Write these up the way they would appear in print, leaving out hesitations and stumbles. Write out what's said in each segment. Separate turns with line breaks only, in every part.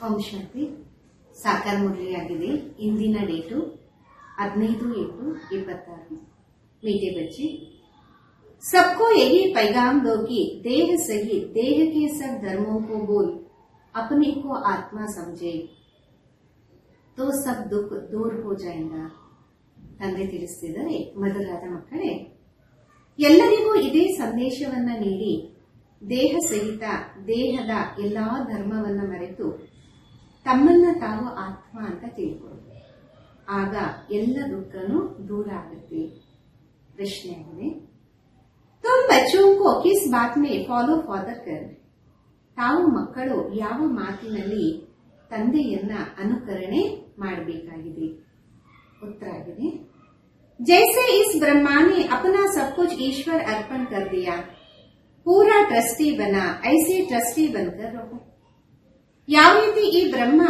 ಓಂ ಶಾಂತಿ. ಸಾಕಾರ ಮುರಳಿಯಾಗಿದೆ. ಇಂದಿನ ಡೇಟು 15/8/26. मीठे बच्चे, सबको यही पैगाम दो कि देह सहित देह के सब धर्मों को बोल अपने को आत्मा समझे तो सब दुख दूर हो जाएगा. ತಂದೆ ತಿಳಿಸಿದರೆ, ಮಧುರಾದ ಮಕ್ಕಳೇ, ಎಲ್ಲರಿಗೂ ಇದೇ ಸಂದೇಶವನ್ನ ನೀಡಿ ದೇಹ ಸಹಿತ ದೇಹದ ಎಲ್ಲಾ ಧರ್ಮವನ್ನ ಮರೆತು ತಮ್ಮನ್ನ ತಾವು ಆತ್ಮ ಅಂತ ತಿಳ್ಕೊಳ್ಳಿ. ಆಗ ಎಲ್ಲ ದುಃಖನೂ ದೂರ ಆಗುತ್ತೆ. ಪ್ರಶ್ನೆ ಆಗಿದೆ, ತುಮ್ ಬಚ್ಚೋं को किस बात में फॉलो फादर कर. ತಾವು ಮಕ್ಕಳು ಯಾವ ಮಾತಿನಲ್ಲಿ ತಂದೆಯನ್ನ ಅನುಕರಣೆ ಮಾಡಬೇಕಾಗಿದೆ? ಉತ್ತರ ಆಗಿದೆ, जैसे इस ब्रह्मा ने अपना सब कुछ ईश्वर अर्पण कर दिया, पूरा ट्रस्टी बना, ऐसे ट्रस्टी बनकर रहो. ಯಾವ ರೀತಿ ಈ ಬ್ರಹ್ಮ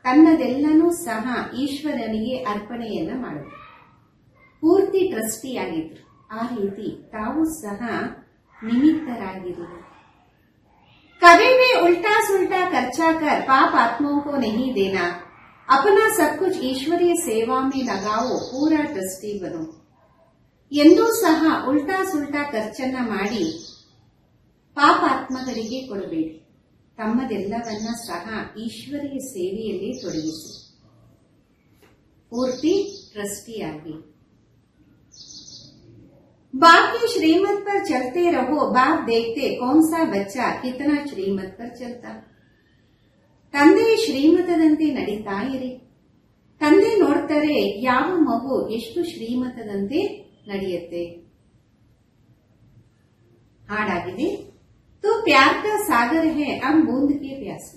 ತನ್ನದೆಲ್ಲನೂ ಸಹ ಈಶ್ವರನಿಗೆ ಅರ್ಪಣೆಯನ್ನ ಮಾಡಿದ್ರು, ಪೂರ್ತಿ ಟ್ರಸ್ಟಿ ಆಗಿದ್ರು, ಆ ರೀತಿ ತಾವು ಸಹ ನಿಮಿತ್ತರಾಗಿರು. कभी भी उल्टा सुल्टा खर्चा कर पाप आत्माओं को नहीं देना, अपना सब कुछ ईश्वरीय सेवा में लगाओ, पूरा ट्रस्टी बनो. ಎಂದೂ ಸಹ ಉಲ್ಟಾ ಸುಲ್ಟಾ ಖರ್ಚನ್ನ ಮಾಡಿ ಪಾಪಾತ್ಮಗಳಿಗೆ ಕೊಡಬೇಡಿ. ತಮ್ಮದೆಲ್ಲವನ್ನ ಸಹ ಈಶ್ವರೀಯ ಸೇವೆಯಲ್ಲಿ ತೊಡಗಿಸಿ ಪೂರ್ತಿ ಟ್ರಸ್ಟಿಯಾಗಿ. बाकी श्रीमत पर चलते रहो, बाप देखते कौन सा बच्चा कितना श्रीमत पर चलता. ತಂದೆಯ ಶ್ರೀಮತದಂತೆ ನಡೀತಾ ಇರಿ. ತಂದೆ ನೋಡ್ತಾರೆ ಯಾವ ಮಗು ಎಷ್ಟು ಶ್ರೀಮತದಂತೆ ನಡೆಯುತ್ತೆ. ಹಾಡಾಗಿದೆ, तू प्यार का सागर है हम बूंद के प्यासे.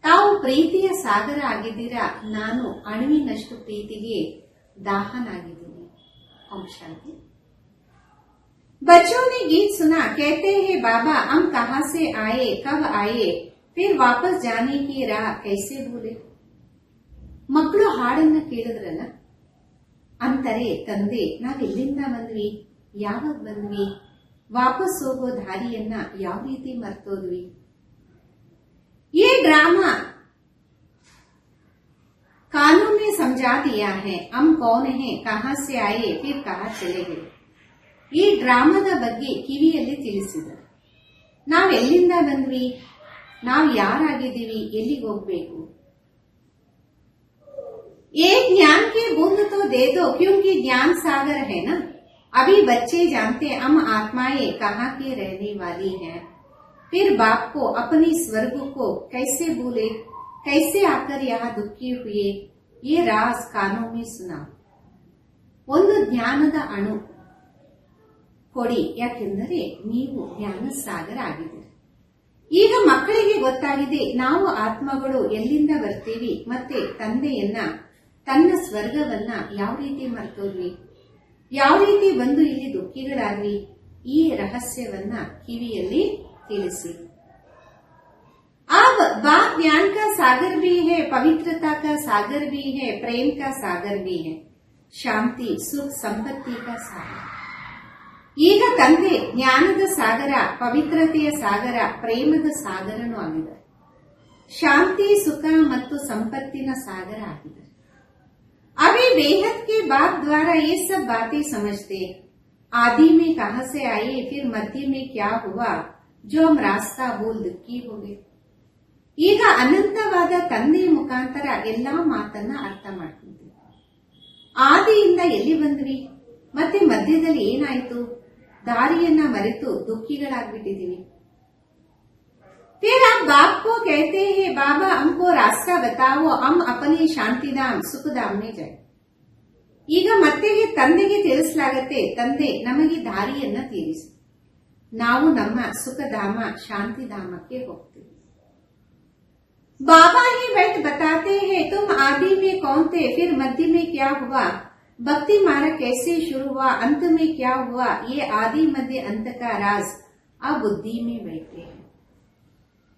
ತಾವು ಪ್ರೀತಿಯ ಸಾಗರ ಆಗಿದ್ದೀರಾ, ನಾನು ಅಣುವಿನಷ್ಟು ಪ್ರೀತಿಗೆ ದಾಹನಾಗಿದ್ದೀನಿ. ಓಂ ಶಾಂತಿ. बच्चों ने गीत सुना, कहते हैं बाबा हम कहां से आए, कब आए, फिर वापस जाने की राह कैसे भूले. ಮಕ್ಕಳು ಹಾಡನ್ನ ಕೇಳಿದ್ರಲ್ಲ, ಅಂತಾರೆ ತಂದೆ ನಾವೆಲ್ಲಿಂದ ಬಂದ್ವಿ, ಯಾವಾಗ ಬಂದ್ವಿ, ವಾಪಸ್ ಹೋಗೋ ದಾರಿಯನ್ನ ಯಾವ ರೀತಿ ಮರ್ತೋದ್ವಿ. ये ड्रामा कानों में समझा दिया है, हम कौन है, कहां से आए, फिर कहां चले गए. ಈ ಡ್ರಾಮಾದ ಬಗ್ಗೆ ಕಿವಿಯಲ್ಲಿ ತಿಳಿಸಿದರು. ನಾವೆಲ್ಲಿಂದ ಬಂದ್ವಿ, ನಾವು ಯಾರಾಗಿದ್ದೀವಿ, ಎಲ್ಲಿಗೆ ಹೋಗ್ಬೇಕು. एक ज्ञान के बूंद तो दे दो, क्योंकि ज्ञान सागर है ना. अभी बच्चे जानते हम आत्माएं कहाँ की रहने वाली हैं. फिर बाप को अपनी स्वर्ग को कैसे भूले, कैसे आकर यहाँ दुखी हुए. ये राज कानों में सुना. ಒಂದು ಜ್ಞಾನದ ಅಣು ಕೊಡಿ, ಯಾಕೆಂದರೆ ನೀವು ಜ್ಞಾನ ಸಾಗರ ಆಗಿದ್ದೀರಿ. ಈಗ ಮಕ್ಕಳಿಗೆ ಗೊತ್ತಾಗಿದೆ ನಾವು ಆತ್ಮಗಳು ಎಲ್ಲಿಂದ ಬರ್ತೀವಿ, ಮತ್ತೆ ತಂದೆಯನ್ನ ತನ್ನ ಸ್ವರ್ಗವನ್ನ ಯಾವ ರೀತಿ ಮರ್ತೋದ್ವಿ, ಯಾವ ರೀತಿ ಬಂದು ಇಲ್ಲಿ ದುಃಖಿಗಳಾದ್ವಿ. ಈ ರಹಸ್ಯವನ್ನ ಕಿವಿಯಲ್ಲಿ ತಿಳಿಸಿ. अब बाप ज्ञान का सागर भी है, पवित्रता का सागर भी है, प्रेम का सागर भी है, शांति सुख संपत्ति का सागर. ಈಗ ತಂದೆ ಜ್ಞಾನದ ಸಾಗರ, ಪವಿತ್ರತೆಯ ಸಾಗರ, ಪ್ರೇಮದ ಸಾಗರನೂ ಆಗಿದ್ದಾರೆ. ಶಾಂತಿ ಸುಖ ಮತ್ತು ಸಂಪತ್ತಿನ ಸಾಗರ ಆಗಿದ್ದಾರೆ. अभी बेहद के बाप द्वारा ये सब बातें समझते. आदि में कहां से आए, फिर मध्य में क्या हुआ, जो हम रास्ता भूल दुखी हो गए. ಈಗ ಅನಂತವಾದ ತಂದೆಯ ಮುಖಾಂತರ ಎಲ್ಲಾ ಮಾತನ್ನ ಅರ್ಥ ಮಾಡ್ಕೊಂತೀವಿ. ಆದಿಯಿಂದ ಎಲ್ಲಿ ಬಂದ್ವಿ, ಮತ್ತೆ ಮಧ್ಯದಲ್ಲಿ ಏನಾಯ್ತು, ದಾರಿಯನ್ನ ಮರೆತು ದುಃಖಿಗಳಾಗ್ಬಿಟ್ಟಿದೀವಿ. फिर आप बाप को कहते हैं बाबा हमको रास्ता बताओ, हम अपने ಶಾಂತಿಧಾಮ್ ಸುಖಧಾಮ್ में जाए. ಈಗ ಮತ್ತೆ ತಂದೆಗೆ ತಿಳಿಸಲಾಗತ್ತೆ, ತಂದೆ ನಮಗೆ ದಾರಿಯನ್ನ ತೀರಿಸಿ, ನಾವು ನಮ್ಮ ಸುಖಧಾಮ ಶಾಂತಿಧಾಮಕ್ಕೆ ಹೋಗ್ತೀವಿ. बाबा ही बैठ बताते हैं तुम आदि में कौन थे, फिर मध्य में क्या हुआ, भक्ति मार्ग कैसे शुरू हुआ, अंत में क्या हुआ. ये आदि मध्य अंत का राज आ बुद्धि में बैठे हैं.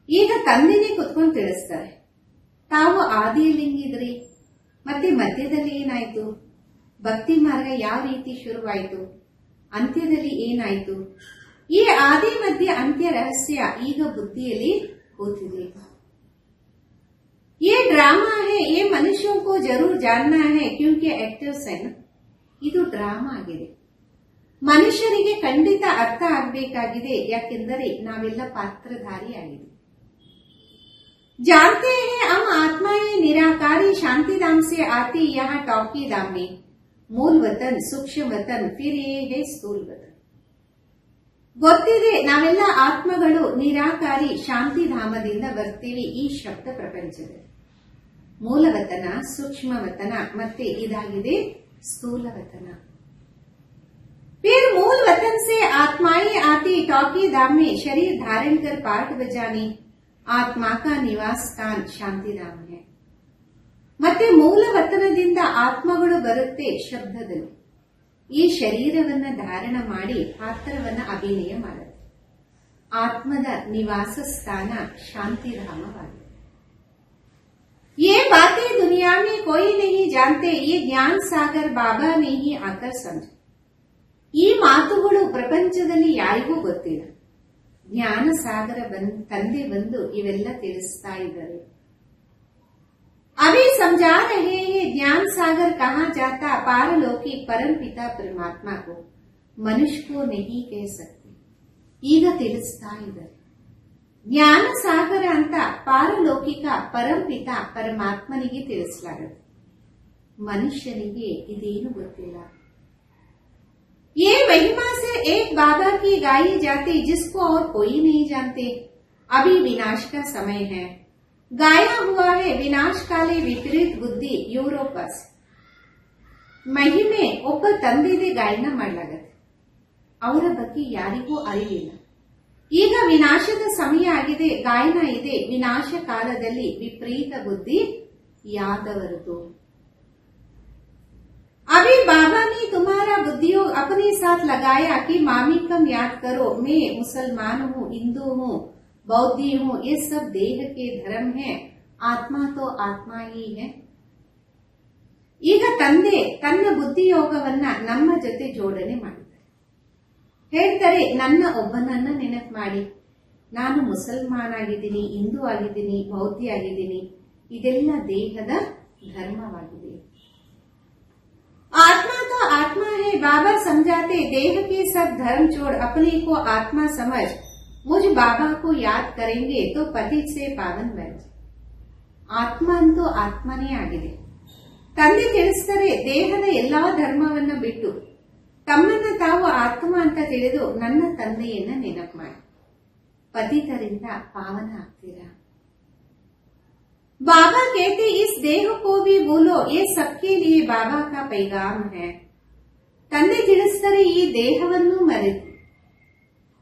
ಈಗ ತಂದೆನೇ ಕುತ್ಕೊಂಡು ತಿಳಿಸ್ತಾರೆ, ತಾವು ಆದಿಯಲ್ಲಿ ಹೆಂಗಿದ್ರಿ, ಮತ್ತೆ ಮಧ್ಯದಲ್ಲಿ ಏನಾಯ್ತು, ಭಕ್ತಿ ಮಾರ್ಗ ಯಾವ ರೀತಿ ಶುರುವಾಯಿತು, ಅಂತ್ಯದಲ್ಲಿ ಏನಾಯ್ತು. ಈ ಆದಿ ಮಧ್ಯ ಅಂತ್ಯ ರಹಸ್ಯ ಈಗ ಬುದ್ಧಿಯಲ್ಲಿ ಕೂತಿದೆ. ये ड्रामा है, ये मनुष्यों को जरूर जानना है क्योंकि एक्टर्स है ना. ಇದು ಡ್ರಾಮಾ ಆಗಿದೆ. ಮನುಷ್ಯರಿಗೆ ಖಂಡಿತ ಅರ್ಥ ಆಗಬೇಕಾಗಿದೆ, ಯಾಕೆಂದರೆ ನಾವೆಲ್ಲ ಪಾತ್ರಧಾರಿಯಾಗಿದೆ. जानते हैं हम आत्माएं निराकारी शांति धाम से आती यहाँ टॉकी धाम में. मूल वतन, सूक्ष्म वतन, फिर ये है स्थूल वतन. ಗೊತ್ತಿದೆ ನಾವೆಲ್ಲ ಆತ್ಮಗಳು ನಿರಾಕಾರಿ ಶಾಂತಿಧಾಮದಿಂದ ಬರ್ತೀವಿ ಈ ಶಬ್ದ ಪ್ರಪಂಚದಲ್ಲಿ. ಮೂಲವತನ, ಸೂಕ್ಷ್ಮವತನ ಮತ್ತೆ ಇದಾಗಿದೆ ಸ್ಥೂಲವತನ. फिर मूल वतन से आत्माएं आती टॉकी धाम में शरीर धारण कर पाठ बजाने. ಆತ್ಮಾ ಕಾ ನಿವಾಸ ಸ್ಥಾನ ಶಾಂತಿಧಾಮ है. ಮತ್ತೆ ಮೂಲ ವತನದಿಂದ ಆತ್ಮಗಳು ಬರುತ್ತೆ ಶಬ್ದದಲ್ಲಿ. ಈ ಶರೀರವನ್ನ ಧಾರಣ ಮಾಡಿ ಪಾತ್ರವನ್ನ ಅಭಿನಯ ಮಾಡುತ್ತೆ. ಆತ್ಮದ ನಿವಾಸ ಸ್ಥಾನ ಶಾಂತಿಧಾಮವಾಗಿದೆ. ये बातें दुनिया में कोई नहीं जानते, ये ज्ञान सागर बाबा ने ही आकर समझे. ಈ ಮಾತುಗಳು ಪ್ರಪಂಚದಲ್ಲಿ ಯಾರಿಗೂ ಗೊತ್ತಿಲ್ಲ. ಜ್ಞಾನ ಸಾಗರ ತಂದೆ ಬಂದು ಇವೆಲ್ಲ ತಿಳಿಸ್ತಾ ಇದ್ದಾರೆ. अभी समझा रहे हैं ज्ञान सागर कहाँ जाता पारलौकिक परम पिता परमात्मा को, मनुष्य को नहीं कह सकते. ಈಗ ತಿಳಿಸ್ತಾ ಇದ್ದಾರೆ ಜ್ಞಾನ ಸಾಗರ ಅಂತ ಪಾರಲೌಕಿಕ ಪರಂಪಿತ ಪರಮಾತ್ಮನಿಗೆ ತಿಳಿಸಲಾಗುತ್ತೆ. ಮನುಷ್ಯನಿಗೆ ಇದೇನು ಗೊತ್ತಿಲ್ಲ. ये महिमा से एक बाबा की गाई जाती जिसको और कोई नहीं जानते. अभी विनाश का समय है. गाया हुआ है विनाश काले विपरीत बुद्धि यूरोपस. ಮಹಿಮೆ ಒಬ್ಬ ತಂದೆಗೆ ಗಾಯನ ಮಾಡಲಾಗತ್ತೆ. ಅವರ ಬಗ್ಗೆ ಯಾರಿಗೂ ಅರಿವಿಲ್ಲ. ಈಗ ವಿನಾಶದ ಸಮಯ ಆಗಿದೆ, ಗಾಯನ ಇದೆ. ವಿನಾಶ ಕಾಲದಲ್ಲಿ ವಿಪರೀತ ಬುದ್ಧಿ ಯಾದವರದು. अभी बाबा ने तुम्हारा बुद्धियोग अपने साथ लगाया कि मामी कम याद करो, मैं मुसलमान हूँ, हिंदू हूँ, बौद्धी हूँ, ये सब देह के धर्म है, आत्मा तो आत्मा ही है. ಈಗ ತಂದೆ ತನ್ನ ಬುದ್ಧಿಯೋಗವನ್ನ ನಮ್ಮ ಜೊತೆ ಜೋಡಣೆ ಮಾಡಿದ್ದಾರೆ. ಹೇಳ್ತಾರೆ ನನ್ನ ಒಬ್ಬನನ್ನ ನೆನಪು ಮಾಡಿ, ನಾನು ಮುಸಲ್ಮಾನ್ ಆಗಿದ್ದೀನಿ, ಹಿಂದೂ ಆಗಿದ್ದೀನಿ, ಬೌದ್ಧಿ ಆಗಿದ್ದೀನಿ, ಇದೆಲ್ಲ ದೇಹದ ಧರ್ಮವಾಗಿದೆ. आत्मा तो आत्मा है. बाबा समझाते देह के सब धर्म छोड़ अपने को आत्मा समझ, मुझ बाबा को याद करेंगे तो पतित से पावन बन. ಆತ್ಮ ಅಂತೂ ಆತ್ಮನೇ ಆಗಿದೆ. ತಂದೆ ತಿಳಿಸ್ತಾರೆ ದೇಹದ ಎಲ್ಲಾ ಧರ್ಮವನ್ನ ಬಿಟ್ಟು ತಮ್ಮನ್ನ ತಾವು ಆತ್ಮ ಅಂತ ತಿಳಿದು ನನ್ನ ತಂದೆಯನ್ನ ನೆನಪು ಮಾಡಿ ಪತಿತರಿಂದ ಪಾವನ ಆಗ್ತೀರಾ. बाबा कहते इस देह को भी भूलो, ये सबके लिए बाबा का पैगाम है. ತಂದೆ ತಿಳಿಸ್ತಾರೆ ಈ ದೇಹವನ್ನು ಮರೆತು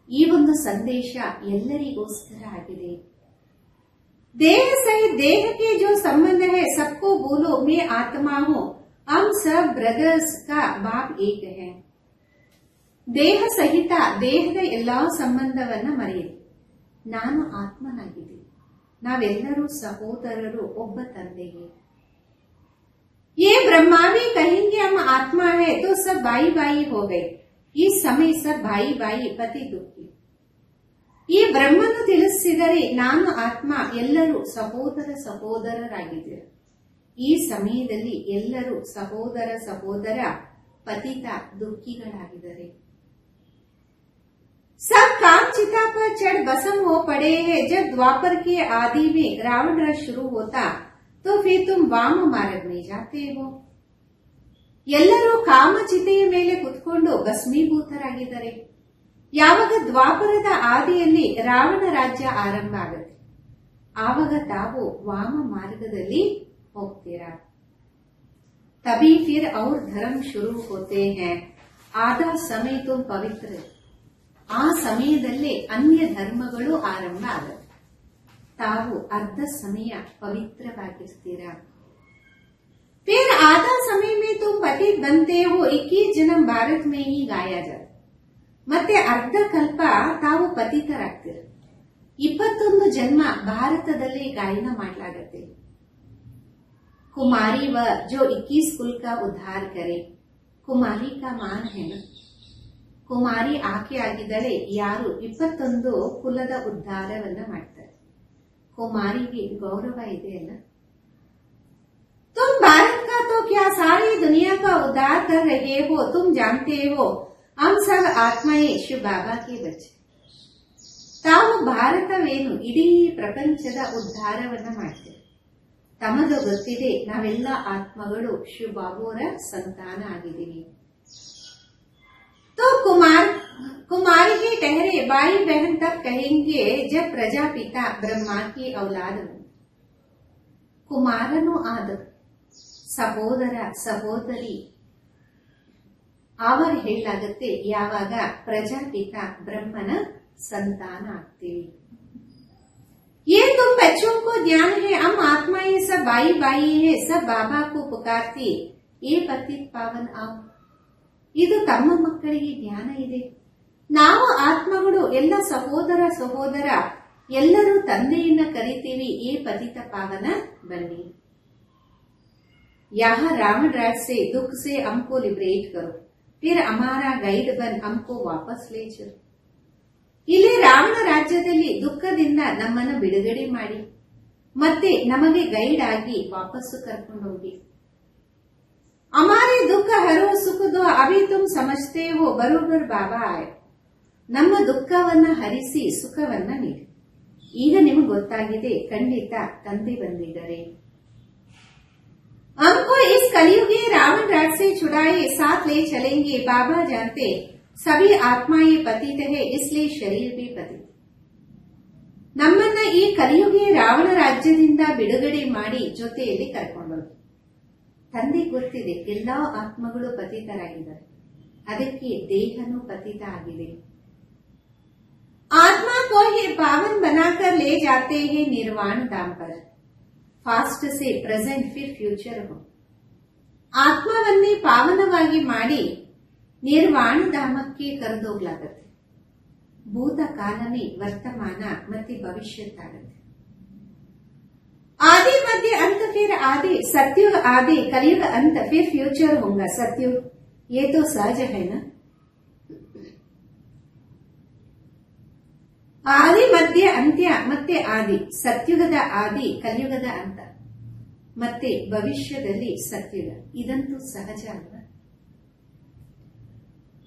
ಈ ಒಂದು ಸಂದೇಶ ಎಲ್ಲರಿಗೋಸ್ಕರ ಆಗಿದೆ. देह सहित देह के जो संबंध है सबको भूलो, मैं आत्मा हूँ, हम सब ब्रदर्स का बाप एक है. ದೇಹ ಸಹಿತ ದೇಹದ ಎಲ್ಲಾ ಸಂಬಂಧವನ್ನ ಮರೆಯಿರಿ, ನಾನು ಆತ್ಮನಾಗಿದ್ದೀನಿ, ನಾವೆಲ್ಲರೂ ಸಹೋದರರು ಒಬ್ಬ ತಂದೆಗೆ. ये ब्रह्मा भी कहेंगे हम आत्मा है तो सब भाई भाई हो गए. ಈ ಸಮಯ सब भाई भाई पति दुखी. ಈ ಬ್ರಹ್ಮನು ತಿಳಿಸಿದರೆ ನಾನು ಆತ್ಮ, ಎಲ್ಲರೂ ಸಹೋದರ ಸಹೋದರರಾಗಿದ್ದೀರ. ಈ ಸಮಯದಲ್ಲಿ ಎಲ್ಲರೂ ಸಹೋದರ ಸಹೋದರ ಪತಿತ ದುಃಖಿಗಳಾಗಿದ್ದಾರೆ. सब काम चिता पर चढ़ भस्म हो पड़े हैं. जब द्वापर के आदि में रावण रस शुरू होता तो फिर तुम वाम मार्ग में जाते हो. ಎಲ್ಲರೂ ಕಾಮಚಿತೆಯ ಮೇಲೆ ಕುತ್ಕೊಂಡು ಭಸ್ಮೀಭೂತರಾಗಿದ್ದಾರೆ. ಯಾವಾಗ ದ್ವಾಪರದ ಆದಿಯಲ್ಲಿ ರಾವಣ ರಾಜ್ಯ ಆರಂಭ ಆಗುತ್ತೆ ಆವಾಗ ತಾವು ವಾಮ ಮಾರ್ಗದಲ್ಲಿ ಹೋಗ್ತೀರಾ. तभी फिर और धर्म शुरू होते हैं. आधा समय तुम पवित्र. ಆ ಸಮಯದಲ್ಲೇ ಅನ್ಯ ಧರ್ಮಗಳು ಆರಂಭ ಆಗುತ್ತೆ. ತಾವು ಅರ್ಧ ಸಮಯ ಪವಿತ್ರವಾಗಿರ್ತೀರಾ. फिर आधा समय में तुम पतित बनते हो. 21 जन्म भारत में ही गाया जाता. ಮತ್ತೆ ಅರ್ಧ ಕಲ್ಪ ತಾವು ಪತಿತರಾಗ್ತೀರ. 21 ಜನ್ಮ ಭಾರತದಲ್ಲೇ ಗಾಯನ ಮಾಡಲಾಗತ್ತೆ. कुमारी व जो 21 कुल का उद्धार करे. कुमारी का मान है ना. ಕುಮಾರಿ ಆಕೆ ಆಗಿದ್ದಾಳೆ ಯಾರು 21 ಕುಲದ ಉದ್ಧಾರವನ್ನ ಮಾಡ್ತಾರೆ. ಕುಮಾರಿಗೆ ಗೌರವ ಇದೆ ಅಲ್ಲ. क्या सारी दुनिया का उद्धार कर रहे हो, तुम जानते हो हम सब आत्माएं ಶಿವ ಬಾಬಾ के बच्चे. ತಾವು ಭಾರತವೇನು ಇಡೀ ಪ್ರಪಂಚದ ಉದ್ಧಾರವನ್ನ ಮಾಡ್ತೇವೆ. ತಮಗ ಗೊತ್ತಿದೆ ನಾವೆಲ್ಲ ಆತ್ಮಗಳು ಶಿವ ಬಾಬುವರ ಸಂತಾನ ಆಗಿದ್ದೀವಿ. तो कुमारी के ठहरे भाई बहन तब कहेंगे जब प्रजापिता ब्रह्मा की औलाद हो. ಕುಮಾರನೂ ಆದ ಸಹೋದರ ಸಹೋದರಿ ಆವಾಗ ಹೇಳಲಾಗುತ್ತೆ ಯಾವಾಗ ಪ್ರಜಾಪಿತ ಬ್ರಹ್ಮನ ಸಂತಾನ ಆಗ್ತೀವಿ. ये तुम बच्चों को ज्ञान है हम आत्माएं सब बाई बाई है सब बाबा को पुकारती ये पतित पावन आओ. ಇದು ತಮ್ಮ ಮಕ್ಕಳಿಗೆ ಜ್ಞಾನ ಇದೆ. ನಾವು ಆತ್ಮಗಳು ಎಲ್ಲ ಸಹೋದರ ಸಹೋದರ ಎಲ್ಲರೂ ತಂದೆಯನ್ನ ಕರಿತೀವಿ. ಈ ಪತಿತ ಪಾವನ ಬನ್ನಿ. यहाँ रावण राज से दुख से हमको लिबरेट करो फिर हमारा गाइड बन हमको वापस ले चलो. ಇಲ್ಲಿ ರಾವಣ ರಾಜ್ಯದಲ್ಲಿ ದುಃಖದಿಂದ ನಮ್ಮನ್ನು ಬಿಡುಗಡೆ ಮಾಡಿ ಮತ್ತೆ ನಮಗೆ ಗೈಡ್ ಆಗಿ ವಾಪಸ್ಸು ಕರ್ಕೊಂಡು ಹೋಗಿ. हमारे दुख हरो सुख दो अभी तुम समझते हो बरोबर बाबा आए. ನಮ್ಮ ದುಃಖವನ್ನ ಹರಿಸಿ ಸುಖವನ್ನ ನೀಡಿ. ಈಗ ನಿಮಗೆ ಗೊತ್ತಾಗಿದೆ ಖಂಡಿತ ತಂದೆ ಬಂದಿದ್ದಾರೆ. हमको इस कलयुगी रावण राज से छुड़ाए साथ ले चलेंगे. बाबा जानते सभी आत्माएं पतित है इसलिए शरीर भी पतित. ನಮ್ಮನ್ನ ಈ ಕಲಿಯುಗಿ ರಾವಣ ರಾಜ್ಯದಿಂದ ಬಿಡುಗಡೆ ಮಾಡಿ ಜೊತೆಯಲ್ಲಿ ಕರ್ಕೊಂಡೋಗಿ. ತಂದೆ ಗೊತ್ತಿದೆ ಎಲ್ಲಾ ಆತ್ಮಗಳು ಪತಿತರಾಗಿದ್ದಾರೆ, ಅದಕ್ಕೆ ದೇಹನೂ ಪತಿತ ಆಗಿದೆ. आत्मा को ही पावन बनाकर ले जाते हैं निर्वाण धाम पर. फास्ट से प्रेजेंट फिर फ्यूचर हो. ಆತ್ಮವನ್ನೇ ಪಾವನವಾಗಿ ಮಾಡಿ ನಿರ್ವಾಣ ಧಾಮಕ್ಕೆ ಕರೆದೋಗ್ಲಾಗತ್ತೆ. ಭೂತಕಾಲನೇ ವರ್ತಮಾನ ಮತ್ತೆ ಭವಿಷ್ಯತ್ತಾಗತ್ತೆ. आदि मध्य अंत फिर आदि सत्युग आदि कलयुग अंत फिर फ्यूचर होगा सत्युग. ये तो सहज है ना. ಆದಿ ಮಧ್ಯ ಅಂತ್ಯ ಮತ್ತೆ ಆದಿ, ಸತ್ಯುಗದ ಆದಿ ಕಲಿಯುಗದ ಅಂತ ಮತ್ತೆ ಭವಿಷ್ಯದಲ್ಲಿ ಸತ್ಯುಗ. ಇದಂತೂ ಸಹಜ ಅಲ್ವಾ.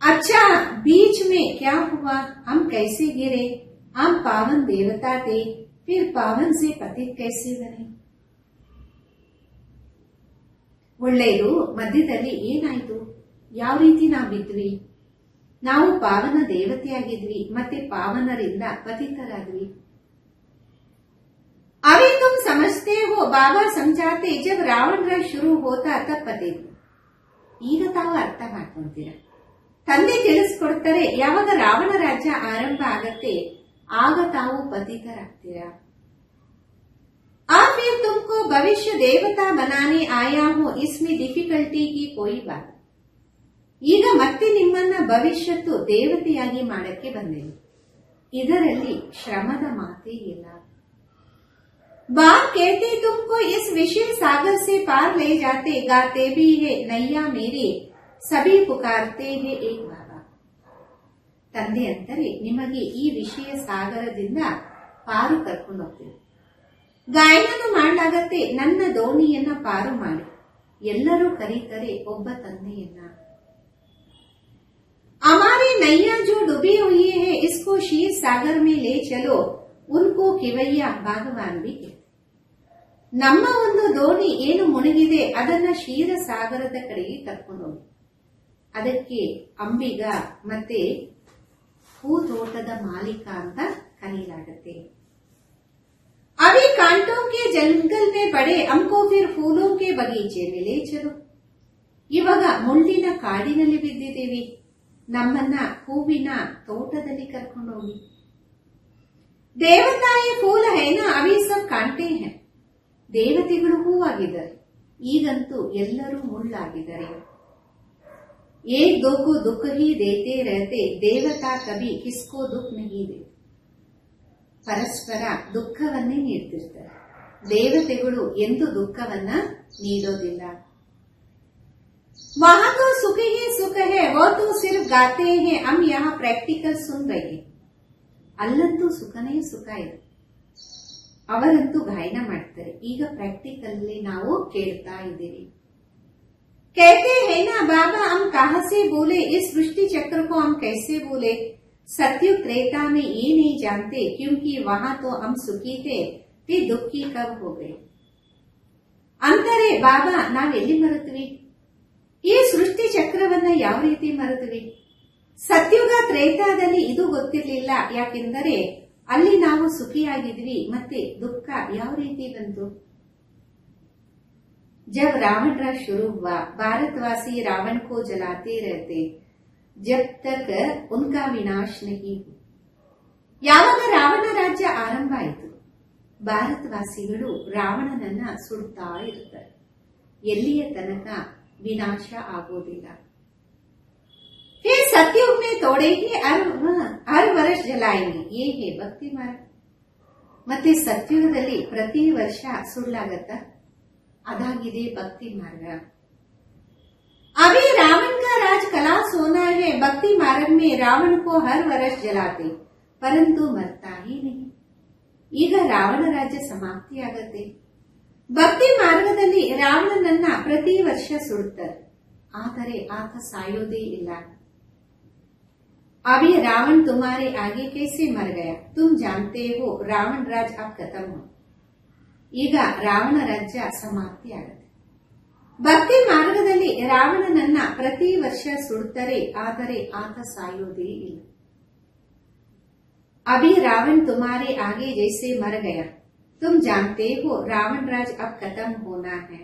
अच्छा बीच में क्या हुआ, हम कैसे गिरे, हम पावन देवता थे फिर पावन से पतित कैसे बने. ಒಳ್ಳೆಯದು, ಮಧ್ಯದಲ್ಲಿ ಏನಾಯ್ತು, ಯಾವ ರೀತಿ ನಾವು ಬಿದ್ವಿ. ನಾವು ಪಾವನ ದೇವತೆಯಾಗಿದ್ವಿ ಮತ್ತೆ ಪಾವನರಿಂದ ಪತಿತರಾದ್ವಿ. अभी तुम समझते हो बाबा समझाते जब रावण राज शुरू होता तब पतित. ಈಗ ತಾವು ಅರ್ಥ ಮಾಡ್ಕೊಂತೀರ, ತಂದೆ ತಿಳಿಸ್ಕೊಡ್ತಾರೆ ಯಾವಾಗ ರಾವಣ ರಾಜ್ಯ ಆರಂಭ ಆಗತ್ತೆ ಆಗ ತಾವು ಪತಿತರಾಗ್ತೀರಾ. फिर तुमको भविष्य देवता बनाने आया हूं इसमें डिफिकल्टी की कोई बात. ಈಗ ಮತ್ತೆ ನಿಮ್ಮನ್ನ ಭವಿಷ್ಯತ್ತು ದೇವತೆಯಾಗಿ ಮಾಡಕ್ಕೆ ಬಂದೇನೆ, ಇದರಲ್ಲಿ ಶ್ರಮದ ಮಾತೇ ಇಲ್ಲ. बाप कहते तुमको इस विषय सागर से पार ले जाते गाते भी है नैया मेरी सभी पुकारते है एक बाबा. ತಂದೆ ಅಂತಾರೆ ನಿಮಗೆ ಈ ವಿಷಯ ಸಾಗರದಿಂದ ಪಾರು ಕರ್ಕೊಂಡು ಹೋಗ್ತೇವೆ. ಗಾಯನನು ಮಾಡಲಾಗತ್ತೆ ನನ್ನ ದೋಣಿಯನ್ನ ಪಾರು ಮಾಡಿ. ಎಲ್ಲರೂ ಕರೀತಾರೆ ಒಬ್ಬ ತಂದೆಯನ್ನ. हमारी नैया जो डूबी हुई है इसको शीर सागर में ले चलो उनको किवಯ್ಯ ಭಗವಾನ್ भी कहते. ನಮ್ಮ ಒಂದು ದೋಣಿ ಏನು ಮುಳುಗಿದೆ ಅದನ್ನ ಕ್ಷೀರ ಸಾಗರದ ಕಡೆಗೆ ಕರ್ಕೊಂಡು ಹೋಗಿ. ಅದಕ್ಕೆ ಅಂಬಿಗ ಮತ್ತೆ ಹೂತೋಟದ ಮಾಲೀಕ ಅಂತ ಕರೆಯಲಾಗತ್ತೆ. अभी कांटों के जंगल में पड़े हमको फिर फूलों के बगीचे में ले चलो. ಇವಾಗ ಮುಳ್ಳಿನ ಕಾಡಿನಲ್ಲಿ ಬಿದ್ದಿದ್ದೀವಿ, ನಮ್ಮನ್ನ ಹೂವಿನ ತೋಟದಲ್ಲಿ ಕರ್ಕೊಂಡು ಹೋಗಿ. ದೇವತಾಯೇ ಫೂಲ ಹೇನ ಅವಿ ಸಬ್ ಕಾಂಟೆ ಹೈ. ದೇವತೆಗಳು ಹೂವಾಗಿದ್ದಾರೆ, ಈಗಂತೂ ಎಲ್ಲರೂ ಮುಳ್ಳಾಗಿದ್ದಾರೆ. ಏಕ್ ದೋಕು ದುಃಖ ಹಿ ದೇತೆ ರಹತೆ ದೇವತಾ ಕಭಿ ಕಿಸ್ಕೋ ದುಃಖ ನಹಿ ದೇ. ಪರಸ್ಪರ ದುಃಖವನ್ನೇ ನೀಡ್ತಿರ್ತಾರೆ, ದೇವತೆಗಳು ಎಂದು ದುಃಖವನ್ನ ನೀಡೋದಿಲ್ಲ. वहां तो सुख ही सुख है वो तो सिर्फ गाते हैं हम यहाँ प्रैक्टिकल सुन रहे. ಅಲ್ಲಂತೂ ಸುಖನೇ ಸುಖ ಇದೆ, ಅವರಂತೂ ಗಾಯನ ಮಾಡ್ತಾರೆ, ಈಗ ಪ್ರಾಕ್ಟಿಕಲ್ ನಾವು ಕೇಳ್ತಾ ಇದ್ದೀವಿ. कहते हैं ना बाबा, हम कहां से बोले, इस सृष्टि चक्र को हम कैसे बोले। सत्युग त्रेता में ये नहीं जानते, क्योंकि वहां तो हम सुखी थे, फिर दुखी कब हो गए। ಅಂತಾರೆ ಬಾಬಾ, ನಾವೆಲ್ಲಿ ಮರೆತ್ವಿ? ಈ ಸೃಷ್ಟಿ ಚಕ್ರವನ್ನ ಯಾವ ರೀತಿ ಮರೆತ್ವಿ? ಸತ್ಯುಗ ತ್ರೇತಾದಲ್ಲಿ ಇದು ಗೊತ್ತಿರಲಿಲ್ಲ, ಯಾಕೆಂದರೆ ಅಲ್ಲಿ ನಾವು ಸುಖಿಯಾಗಿದ್ವಿ, ಮತ್ತೆ ದುಃಖ ಯಾವ ರೀತಿ ಬಂತು? जब रावण राज शुरू हुआ, भारतवासी रावण को जलाते रहते जब तक उनका विनाश नहीं हो। ಯಾವಾಗ ರಾವಣ ರಾಜ್ಯ ಆರಂಭ ಆಯಿತು, ಭಾರತವಾಸಿಗಳು ರಾವಣನನ್ನ ಸುಡ್ತಾ ಇರ್ತಾರೆ, ಎಲ್ಲಿಯ ತನಕ ವಿನಾಶ ಆಗೋದಿಲ್ಲ। फिर सतयुग में तोड़ेंगे, हर वर्ष जलाएंगे, ये है ಭಕ್ತಿ ಮಾರ್ಗ। ಮತ್ತೆ ಸತ್ಯುಗದಲ್ಲಿ ಪ್ರತಿ ವರ್ಷ ಸುಳ್ಳಾಗತ್ತಾ? ಅದಾಗಿದೆ ಭಕ್ತಿ ಮಾರ್ಗ। अभी रावण का राज खलास होना है, भक्ति मार्ग में रावण को हर वर्ष जलाते, परंतु मरता ही नहीं। ಈಗ ರಾವಣ ರಾಜ್ಯ ಸಮಾಪ್ತಿಯಾಗತ್ತೆ, ಭಕ್ತಿ ಮಾರ್ಗದಲ್ಲಿ ರಾವಣನನ್ನ ಪ್ರತಿ ವರ್ಷ ಸುಡುತ್ತಾರೆ, ಆದರೆ ಆತ ಸಾಯೋದೇ ಇಲ್ಲ। अभी रावण तुम्हारे आगे कैसे मर गया, तुम जानते हो रावण राज अब खत्म हो। ಈಗ ರಾವಣ ರಾಜ್ಯ ಸಮಾಪ್ತಿ ಆಗುತ್ತೆ, ಭಕ್ತಿ ಮಾರ್ಗದಲ್ಲಿ ರಾವಣನನ್ನ ಪ್ರತಿ ವರ್ಷ ಸುಡುತ್ತಾರೆ, ಆದರೆ ಆತ ಸಾಯೋದೇ ಇಲ್ಲ। अभी रावण तुम्हारे आगे जैसे मर गया, तुम जानते हो रावण राज अब खत्म होना है।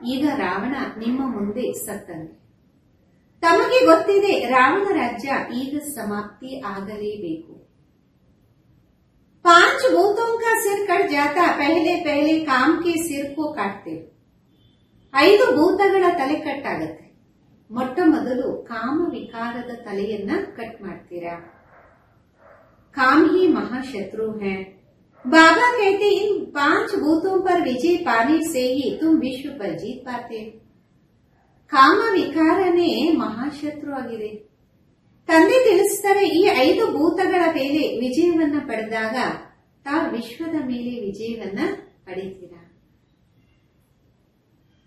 ಈಗ ರಾವಣ ನಿಮ್ಮ ಮುಂದೆ ಸತ್ತಂತೆ, ತಮಗೆ ಗೊತ್ತಿದೆ ರಾವಣ ರಾಜ್ಯ ಈಗ ಸಮಾಪ್ತಿ ಆಗಲೇಬೇಕು। 5 भूतों का सिर कट जाता, पहले पहले काम के सिर को काटते। 5 ಭೂತಗಳ ತಲೆ ಕಟ್ಟಾಗತ್ತೆ, ಮೊಟ್ಟ ಮೊದಲು ಕಾಮ ವಿಕಾರದ ತಲೆಯನ್ನ ಕಟ್ ಮಾಡ್ತೀರಾ। काम ही महाशत्रु है। बाबा कहते इन 5 भूतों पर विजय पाने से ही तुम विश्व पर जीत पाते। ಕಾಮ ವಿಕಾರನೇ ಮಹಾಶತ್ರು ಆಗಿದೆ। ತಂದೆ ತಿಳಿಸ್ತಾರೆ, ಈ 5 ಭೂತಗಳ ಮೇಲೆ ವಿಜಯವನ್ನ ಪಡೆದಾಗ ತಾವು ವಿಶ್ವದ ಮೇಲೆ ವಿಜಯವನ್ನ ಪಡಿತೀರಾ।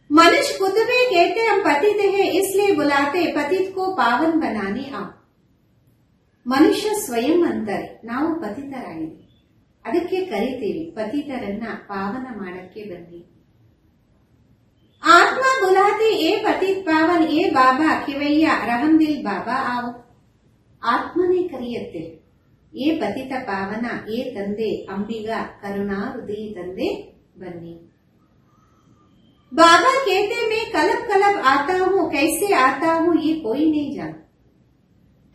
मनुष्य खुद भी कहते हम पतित है, इसलिए बुलाते पतित को पावन बनाने आओ। ಮನುಷ್ಯ ಸ್ವಯಂ ಅಂತಾರೆ, ನಾವು ಪತಿತರಾಗಿದ್ದೀವಿ, ಅದಕ್ಕೆ ಕರಿತೀವಿ ಪತಿತರನ್ನ ಪಾವನ ಮಾಡಕ್ಕೆ ಬನ್ನಿ। ಆತ್ಮ ಬುಲಾತೆ ಏ ಪತಿತ್ ಪಾವನ್, ಏ ಬಾಬಾ ಕಿವಯ್ಯ ರಹಂದಿಲ್ ಬಾಬಾ ಆವು। ಆತ್ಮನೇ ಕರೆಯುತ್ತೆ, ಏ ಪತಿತ ಪಾವನ, ಏ ತಂದೆ ಅಂಬಿಗ ಕರುಣಾ ಹೃದಯ ತಂದೆ ಬನ್ನಿ। बाबा कहते मैं कलब कलब आता हूँ, कैसे आता हूँ ये कोई नहीं जानता।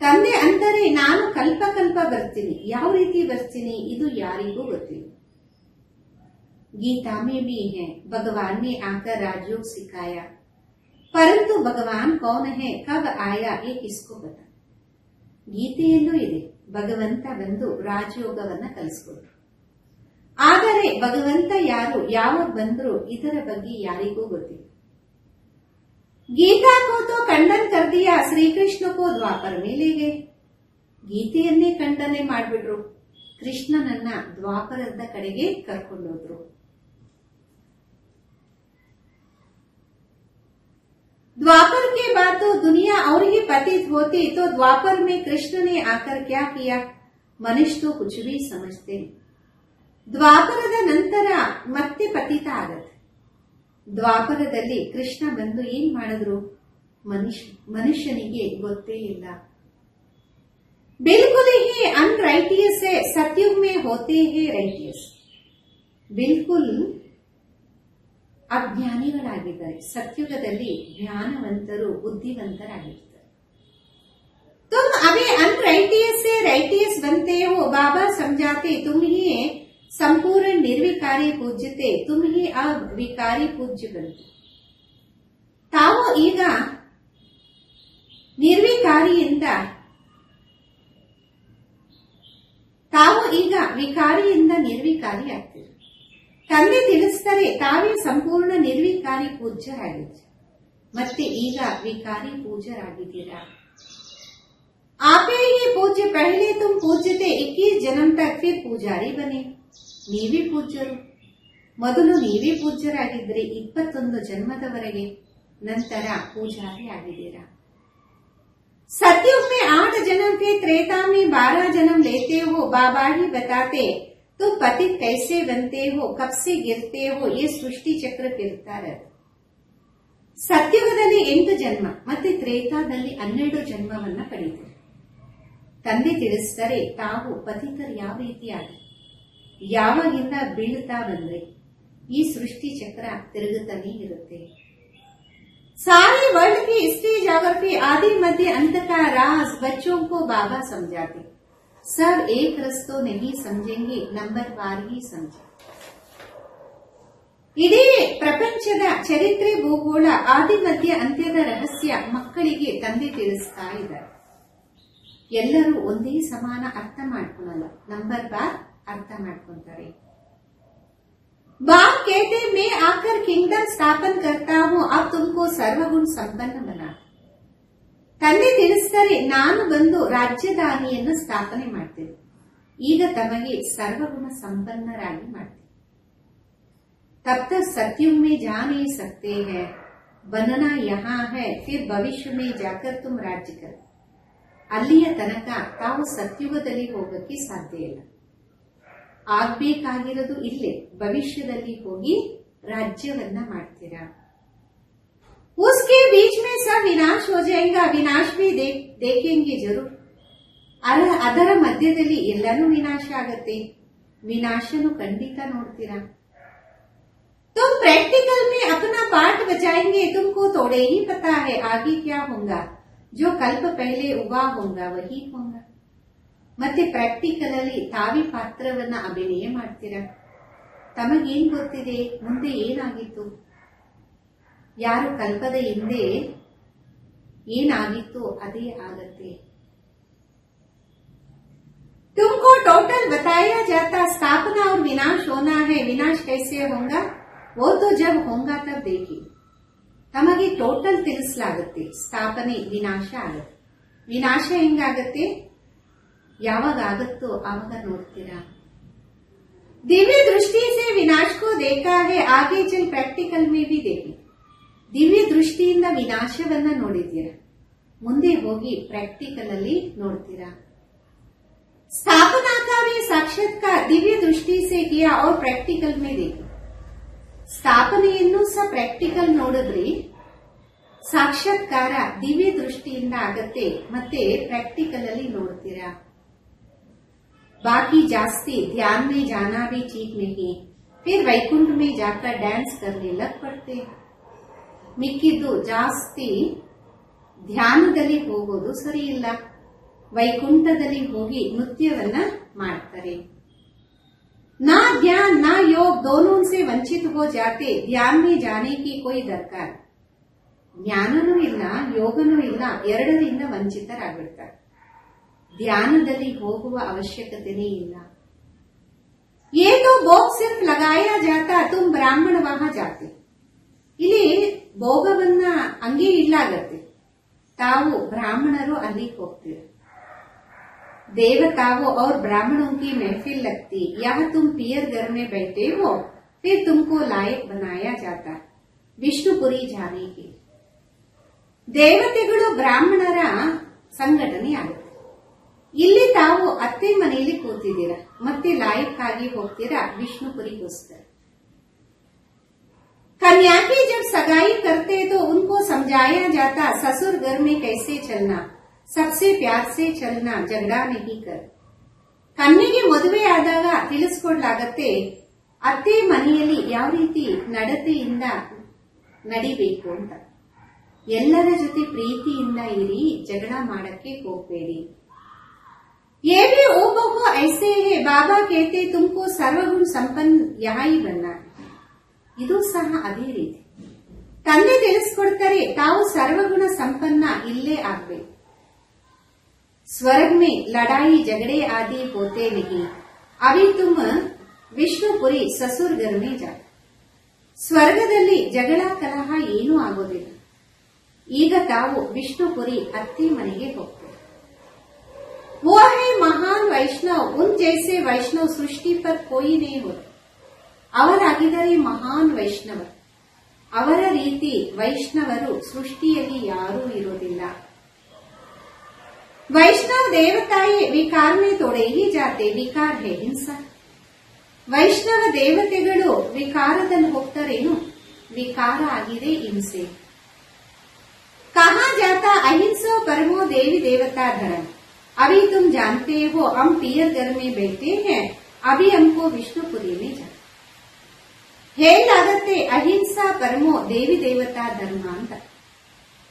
ತಂದೆ ಅಂತಾರೆ, ನಾನು ಕಲ್ಪ ಕಲ್ಪ ಬರ್ತೀನಿ, ಯಾವ ರೀತಿ ಬರ್ತೀನಿ ಇದು ಯಾರಿಗೂ ಗೊತ್ತಿಲ್ಲ। गीता में भी है, भगवान ने आकर राजयोग सिखाया, परंतु भगवान कौन है, कब आया, ये किसको पता। ಗೀತೆಯಲ್ಲೂ ಇದೆ, ಭಗವಂತ ಬಂದು ರಾಜಯೋಗವನ್ನ ಕಲಿಸ್ಕೊಟ್ರು, ಆದರೆ ಭಗವಂತ ಯಾರು, ಯಾವಾಗ ಬಂದ್ರು ಇದರ ಬಗ್ಗೆ ಯಾರಿಗೂ ಗೊತ್ತಿಲ್ಲ। ಗೀತಾ को तो खंडन कर दिया, श्री कृष्ण को द्वापर में ले गए। ಗೀತೆಯನ್ನೇ ಖಂಡನೆ ಮಾಡ್ಬಿಟ್ರು, ಕೃಷ್ಣನನ್ನ ದ್ವಾಪರದ ಕಡೆಗೆ ಕರ್ಕೊಂಡೋದ್ರು। द्वापर के बाद तो दुनिया और ही पतित होती, तो द्वापर में कृष्ण ने आकर क्या किया, मनुष्य तो कुछ भी समझते नहीं। ದ್ವಾಪರದ ನಂತರ ಮತ್ತೆ ಪತಿತ ಆಗತ್ತೆ, ದ್ವಾಪರದಲ್ಲಿ ಕೃಷ್ಣ ಬಂದು ಏನ್ ಮಾಡಿದ್ರು, ಮನುಷ್ಯನಿಗೆ ಗೊತ್ತೇ ಇಲ್ಲ। बिल्कुल ही अनराइटियस है, सतयुग में होते हैं राइटियस। ಬಿಲ್ಕುಲ್ ಅಜ್ಞಾನಿಗಳಾಗಿದ್ದಾರೆ, ಸತ್ಯುಗದಲ್ಲಿ ಜ್ಞಾನವಂತರು ಬುದ್ಧಿವಂತರಾಗಿರ್ತಾರೆ। तुम अभी अनराइटियस से राइटियस बनते हो, बाबा समझाते तुम ही संपूर्ण निर्विकारी पूज्यते, तुम ही अब विकारी पूज्य बनते। ತಾವು ಈಗ ವಿಕಾರಿಯಿಂದ ನಿರ್ವಿಕಾರಿ ಆಗ್ತೀರಿ। ತಂದೆ ತಿಳಿಸ್ತಾರೆ, ತಾವೇ ಸಂಪೂರ್ಣ ನಿರ್ವಿಕಾರಿ ಪೂಜ್ಯರಾಗಿದ್ದೀರಿ, ಮತ್ತೆ ಈಗ ವಿಕಾರಿ ಪೂಜ್ಯರಾಗಿದ್ದೀರಾ। आपे ही पूज्य, पहले तुम पूज्य थे 21 जन्म तक, फिर पुजारी बने। ನೀವೇ ಪೂಜ್ಯರು, ಮೊದಲು ನೀವೇ ಪೂಜ್ಯರಾಗಿದ್ರಿ 21 ಜನ್ಮದವರೆಗೆ, ನಂತರ ಪೂಜಾರಿ ಆಗಿದ್ದೀರಾ. सतयुग में 8 जन्म के, त्रेता में 12 जन्म लेते हो. बाबा ही बताते तुम पतित कैसे बनते हो, कब से गिरते हो, ये सृष्टि चक्र फिरता रहता. ಸತ್ಯುಗದಲ್ಲಿ 8 ಜನ್ಮ ಮತ್ತೆ ತ್ರೇತಾದಲ್ಲಿ 12 ಜನ್ಮವನ್ನ ಪಡೆಯುತ್ತಾರೆ. ತಂದೆ ತಿಳಿಸ್ತಾರೆ ತಾವು ಪತಿತರು ಯಾವ ರೀತಿಯಾಗಿ ಯಾವಾಗಿಂದ ಬೀಳುತ್ತಾ ಬಂದ್ರೆ ಈ ಸೃಷ್ಟಿ ಚಕ್ರ ತಿರುಗುತ್ತಾನೆ ಇರುತ್ತೆ. सारे वर्ल्ड की हिस्ट्री ज्योग्राफी आदि मध्य अंत का राज बच्चों को बाबा समझाते. सब एक रस तो नहीं समझेंगे, नंबर वार ही समझे. ಇಡೀ ಪ್ರಪಂಚದ ಚರಿತ್ರೆ, ಭೂಗೋಳ, ಆದಿ ಮಧ್ಯ ಅಂತ್ಯದ ರಹಸ್ಯ ಮಕ್ಕಳಿಗೆ ತಂದೆ ತಿಳಿಸ್ತಾ ಇದ್ದಾರೆ. ಎಲ್ಲರೂ ಒಂದೇ ಸಮಾನ ಅರ್ಥ ಮಾಡ್ಕೊಳಲ್ಲ, ನಂಬರ್ ಬಾರ್ ಅರ್ಥ ಮಾಡ್ಕೊಂತಾರೆ. बाप कहते मैं आकर किंगडम स्थापन करता हूं, अब तुमको सर्वगुण संपन्न बना. ತಂದೆ ತಿಳಿಸ್ತಾರೆ ನಾನು ಬಂದು ರಾಜ್ಯಧಾನಿಯನ್ನು ಸ್ಥಾಪನೆ ಮಾಡ್ತೇನೆ, ಈಗ ತಮಗೆ ಸರ್ವಗುಣ ಸಂಪನ್ನರಾಗಿ ಮಾಡ್ತೇನೆ. तब तक सत्युग में जा नहीं सकते हैं, बनना यहाँ है, फिर भविष्य में जाकर तुम राज्य कर. ಅಲ್ಲಿಯ ತನಕ ತಾವು ಸತ್ಯುಗದಲ್ಲಿ ಹೋಗಕ್ಕೆ ಸಾಧ್ಯ ಇಲ್ಲ. ಆಗ್ಬೇಕಾಗಿರೋದು ಇಲ್ಲೇ, ಭವಿಷ್ಯದಲ್ಲಿ ಹೋಗಿ ರಾಜ್ಯವನ್ನ ಮಾಡ್ತೀರಾ. उसके बीच में सब विनाश हो जाएगा, विनाश भी देखेंगे जरूर. ಅದರ ಮಧ್ಯದಲ್ಲಿ ಎಲ್ಲಾನು ವಿನಾಶ ಆಗತ್ತೆ, ವಿನಾಶನು ಖಂಡಿತ ನೋಡ್ತೀರಾ. तुम प्रैक्टिकल में अपना पार्ट बचाएंगे, तुमको थोड़े ही पता है आगे क्या होगा, जो कल्प पहले हुआ होगा वही होगा. ಮತ್ತೆ ಪ್ರಾಕ್ಟಿಕಲ್ ಅಲ್ಲಿ ತಾವಿ ಪಾತ್ರವನ್ನ ಅಭಿನಯ ಮಾಡ್ತೀರಾ. ತಮಗೇನ್ ಗೊತ್ತಿದೆ ಮುಂದೆ ಏನಾಗಿತ್ತು, ಯಾರು ಕಲ್ಪದ ಹಿಂದೆ ಏನಾಗಿತ್ತು ಅದೇ ಆಗತ್ತೆ. तुमको टोटल बताया जाता स्थापना और विनाश होना है, विनाश कैसे होगा वो तो जब होगा तब देखी. ತಮಗೆ ಟೋಟಲ್ ತಿಳಿಸಲಾಗುತ್ತೆ, ಸ್ಥಾಪನೆ ವಿನಾಶ ಆಗತ್ತೆ. ವಿನಾಶ ಹೆಂಗಾಗತ್ತೆ, ಯಾವಾಗ ಆಗುತ್ತೋ ಆವಾಗ ನೋಡ್ತೀರಾ. ದಿವ್ಯ ದೃಷ್ಟಿ से विनाश को देखा है, आगे चल प्रैक्टिकल में भी देखी. ದಿವ್ಯ ದೃಷ್ಟಿಯಿಂದ ವಿನಾಶವನ್ನ ನೋಡಿದ್ದೀರಾ, ಮುಂದೆ ಹೋಗಿ ಪ್ರಾಕ್ಟಿಕಲ್ ಅಲ್ಲಿ ನೋಡ್ತೀರಾ. स्थापना का भी साक्षात्कार दिव्य दृष्टि से किया और प्रैक्टिकल में देखी. ಸ್ಥಾಪನೆಯನ್ನು ಸಹ ಪ್ರಾಕ್ಟಿಕಲ್ ನೋಡಿದ್ರಿ, ಸಾಕ್ಷಾತ್ಕಾರ ದಿವ್ಯ ದೃಷ್ಟಿಯಿಂದ ಆಗತ್ತೆ, ಮತ್ತೆ ಪ್ರಾಕ್ಟಿಕಲ್ ಅಲ್ಲಿ ನೋಡ್ತೀರಾ. बाकी जास्ती ध्यान में जाना भी ठीक नहीं, फिर वैकुंठ में जाकर डांस करने लग पड़ते. ಮಿಕ್ಕಿದ್ದು ಜಾಸ್ತಿ ಧ್ಯಾನದಲ್ಲಿ ಹೋಗೋದು ಸರಿ ಇಲ್ಲ, ವೈಕುಂಠದಲ್ಲಿ ಹೋಗಿ ನೃತ್ಯವನ್ನ ಮಾಡ್ತಾರೆ. ना ध्यान ना योग दोनों से वंचित हो जाते, ध्यान में जाने की कोई दरकार. ಜ್ಞಾನನೂ ಇಲ್ಲ ಯೋಗನೂ ಇಲ್ಲ, ಎರಡರಿಂದ ವಂಚಿತರಾಗ್ಬಿಡ್ತಾರೆ. ಧ್ಯಾನದಲ್ಲಿ ಹೋಗುವ ಅವಶ್ಯಕತೆನೇ ಇಲ್ಲ. ये तो भोग सिर्फ लगाया जाता, तुम ब्राह्मण वहां जाते. ಇಲ್ಲಿ ಭೋಗವನ್ನ ಹಂಗೆ ಇಲ್ಲಾಗತ್ತೆ, ತಾವು ಬ್ರಾಹ್ಮಣರು ಅಲ್ಲಿಗೆ ಹೋಗ್ತೀರ. देवताओं और ब्राह्मणों की महफिल लगती, यहाँ तुम पियर घर में बैठे हो, फिर तुमको लायक बनाया जाता विष्णुपुरी जाने की. ದೇವತೆಗಳು ಬ್ರಾಹ್ಮಣರ ಸಂಘಟನೆ ಆಗುತ್ತೆ. ಇಲ್ಲಿ ತಾವು ಅತ್ತೆ ಮನೆಯಲ್ಲಿ ಕೂತಿದ್ದೀರಾ, ಮತ್ತೆ ಲಾಯಕ್ಕಾಗಿ ಹೋಗ್ತೀರಾ ವಿಷ್ಣುಪುರಿಗೋಸ್ಕರ. कन्या की जब सगाई करते तो उनको समझाया जाता ससुर घर में कैसे चलना, सबसे प्यार से चलना, झगड़ा नहीं कर. ಕನ್ಯೆಗೆ ಮದುವೆ ಆದಾಗ ತಿಳಿಸ್ಕೊಡ್ಲಾಗತ್ತೆ ಅತ್ತೆ ಮನೆಯಲ್ಲಿ ಯಾವ ರೀತಿ ನಡತೆಯಿಂದ ನಡಿಬೇಕು ಅಂತ. ಎಲ್ಲರ ಜೊತೆ ಪ್ರೀತಿಯಿಂದ ಇರಿ, ಜಗಳ ಮಾಡಕ್ಕೆ ಹೋಗಬೇಡಿ. ये भी ओ बहु ऐसे है, बाबा कहते तुमको सर्वगुण संपन्न यहाँ ही बनना. ಇದು ಸಹ ಅದೇ ರೀತಿ ತಂದೆ ತಿಳಿಸ್ಕೊಡ್ತಾರೆ, ತಾವು ಸರ್ವಗುಣ ಸಂಪನ್ನ ಇಲ್ಲೇ ಆಗ್ಬೇಕು. स्वर्ग में लड़ाई झगड़े आदि होते नहीं, अभी तुम विष्णुपुरी ससुर घर में जा. ಸ್ವರ್ಗದಲ್ಲಿ ಜಗಳ ಕಲಹ ಏನೂ ಆಗೋದಿಲ್ಲ, ಈಗ ತಾವು ವಿಷ್ಣುಪುರಿ ಅತ್ತೆ ಮನೆಗೆ ಹೋಗ್ತೀವಿ. वो है महान वैष्णव, उन जैसे वैष्णव सृष्टि पर कोई नहीं होता. ಅವರಾಗಿದ್ದಾರೆ ಮಹಾನ್ ವೈಷ್ಣವ, ಅವರ ರೀತಿ ವೈಷ್ಣವರು ಸೃಷ್ಟಿಯಲ್ಲಿ ಯಾರೂ ಇರೋದಿಲ್ಲ. वैष्णव देवताएं विकार में तोड़े ही जाते, विकार है हिंसा. ವೈಷ್ಣವ ದೇವತೆಗಳು ವಿಕಾರದಲ್ಲಿ ಹೋಗ್ತಾರೇನು? ವಿಕಾರ ಆಗಿದೆ ಹಿಂಸೆ. कहा जाता अहिंसा परमो देवी देवता धर्म. अभी तुम जानते हो हम पियर घर में बैठे हैं, अभी हमको विष्णुपुरी में जा. ಹೇಳಾಗತ್ತೆ ಅಹಿಂಸಾ ಪರಮೋ ದೇವಿ ದೇವತಾ ಧರ್ಮ ಅಂತ.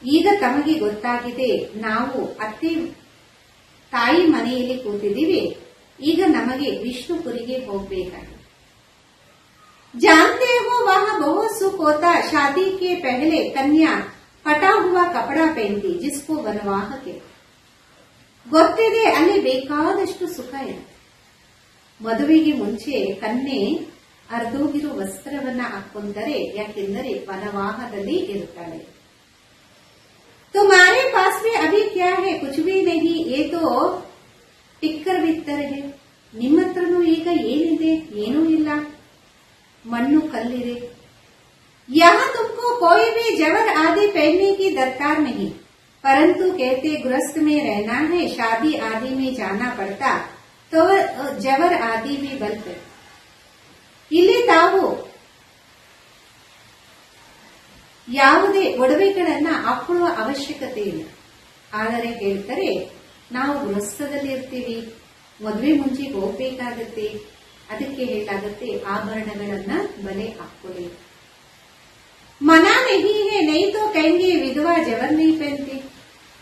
ಈಗ ತಮಗೆ ಗೊತ್ತಾಗಿದೆ, ನಾವು ಅತ್ತೆ ತಾಯಿ ಮನೆಯಲ್ಲಿ ಕೂತಿದ್ದೀವಿ, ಈಗ ನಮಗೆ ವಿಷ್ಣುಪುರಿಗೆ ಹೋಗಬೇಕಾಗಿದೆ. जानते हो वहां बहुत सुख होता, शादी के पहले कन्या फटा हुआ कपड़ा पहनती जिसको वनवाह के. ಗೊತ್ತಿದೆ, ಅಲ್ಲಿ ಬೇಕಾದಷ್ಟು ಸುಖ ಇದೆ. ಮದುವೆಗೆ ಮುಂಚೆ ಕನ್ಯೆ ಅರ್ಧೋಗಿರೋ ವಸ್ತ್ರವನ್ನ ಹಾಕೊಂತಾರೆ, ಯಾಕೆಂದರೆ ವನವಾಹದಲ್ಲಿ ಇರುತ್ತಾಳೆ. तुम्हारे पास में अभी क्या है? कुछ भी नहीं, ये तो टिक्कर बित्तर है. ನಿಮ್ಮ ಹತ್ರನೂ ಈಗ ಏನಿದೆ? ಏನೂ ಇಲ್ಲ, ಮಣ್ಣು ಕಲ್ಲಿದೆ. यहाँ तुमको कोई भी जवर आदि पहनने की दरकार नहीं, परंतु कहते गृहस्थ में रहना है, शादी आदि में जाना पड़ता, तो जवर आदि भी बलते. ಇಲ್ಲಿ ತಾವು ಯಾವುದೇ ಒಡವೆಗಳನ್ನ ಹಾಕೊಳ್ಳುವ ಅವಶ್ಯಕತೆ ಇಲ್ಲ. ಆದರೆ ಹೇಳ್ತಾರೆ, ನಾವು ಗೃಹಸ್ಥದಲ್ಲಿ ಇರ್ತೀವಿ, ಮದುವೆ ಮುಂಚೆ ಹೋಗ್ಬೇಕಾಗತ್ತೆ, ಅದಕ್ಕೆ ಹೇಳಾಗತ್ತೆ ಆಭರಣಗಳನ್ನ ಬಲೆ ಹಾಕೊಳ್ಳಿ. ಮನಾ ನಹಿ ಹೇ, ನೈ ತೋ ಕೈಂಗೆ ವಿಧವಾ ಜವರ್ ನೈ ಪೆನ್ತಿ.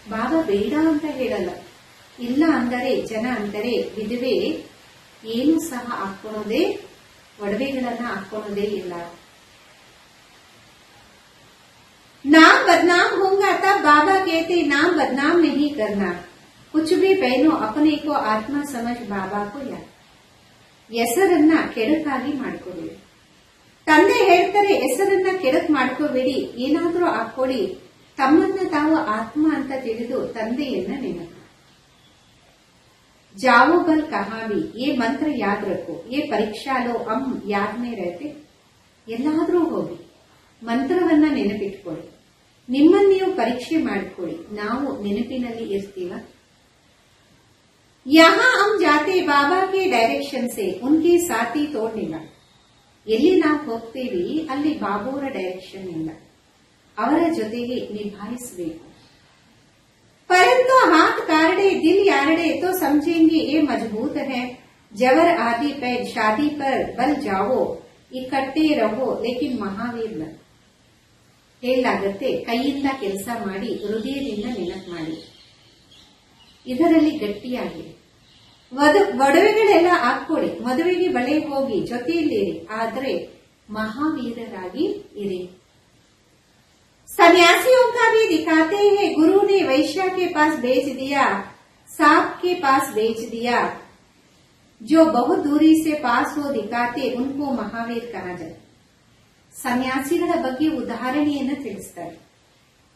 ಬಾಬಾ ಬೇಡ ಅಂತ ಹೇಳಲ್ಲ, ಇಲ್ಲ ಅಂದರೆ ಜನ ಅಂದರೆ ವಿಧವೆ ಏನು ಸಹ ಹಾಕೊಳ್ಳೋದೇ, ಒಡವೆಗಳನ್ನ ಹಾಕೊಳ್ಳೋದೇ ಇಲ್ಲ. नाम बदनाम होगा तब बाबा कहते नाम बदनाम नहीं करना, कुछ भी पहनो अपने को आत्मा समझ बाबा को याद. ಹೆಸರನ್ನ ಕೆಡಕಾಗಿ ಮಾಡ್ಕೋಬೇಡಿ. ತಂದೆ ಹೇಳ್ತಾರೆ, ಹೆಸರನ್ನ ಕೆಡಕ್ ಮಾಡ್ಕೋಬೇಡಿ, ಏನಾದ್ರೂ ಹಾಕೊಳ್ಳಿ, ತಮ್ಮನ್ನ ತಾವು ಆತ್ಮ ಅಂತ ತಿಳಿದು ತಂದೆಯನ್ನ ನೆನಪು. जाओ बल कहा भी, ये मंत्र याद रखो, ये परीक्षा लो, हम याद में रहते. ಎಲ್ಲಾದ್ರೂ ಹೋಗಿ ಮಂತ್ರವನ್ನ ನೆನಪಿಟ್ಕೊಳ್ಳಿ, ನಿಮ್ಮನ್ನು ನೀವು ಪರೀಕ್ಷೆ ಮಾಡಿಕೊಳ್ಳಿ, ನಾವು ನೆನಪಿನಲ್ಲಿ ಇರ್ತೀವ. यहाँ हम जाते बाबा के डायरेक्शन से, उनके साथी तोड़निಲ್ಲ. ಎಲ್ಲಿ ನಾವು ಹೋಗ್ತೀವಿ ಅಲ್ಲಿ ಬಾಬುವರ ಡೈರೆಕ್ಷನ್ ಇಲ್ಲ, ಅವರ ಜೊತೆಗೆ ನಿಭಾಯಿಸಬೇಕು. परंतु हाथ कारडे दिल यारडे तो समझेंगे ये मजबूत है. जवर आदि पे शादी पर बल जाओ, इकट्ठे रहो लेकिन महावीर न. ಹೇಳಾಗತ್ತೆ, ಕೈಯಿಂದ ಕೆಲಸ ಮಾಡಿ, ಹೃದಯದಿಂದ ನೆನಪು ಮಾಡಿ, ಇದರಲ್ಲಿ ಗಟ್ಟಿಯಾಗಿ. ಒಡವೆಗಳೆಲ್ಲ ಹಾಕೊಳ್ಳಿ, ಮದುವೆಗೆ ಬಳೆ ಹೋಗಿ, ಜೊತೆಯಲ್ಲಿರಿ, ಆದರೆ ಮಹಾವೀರರಾಗಿ ಇರಿ. सन्यासियों का भी दिखाते हैं, गुरु ने वैश्या के पास भेज दिया, सांप के पास भेज दिया, जो बहुत दूरी से पास हो दिखाते उनको महावीर कहा जाए. ಸನ್ಯಾಸಿಗಳ ಬಗ್ಗೆ ಉದಾಹರಣೆಯನ್ನು ತಿಳಿಸ್ತಾರೆ.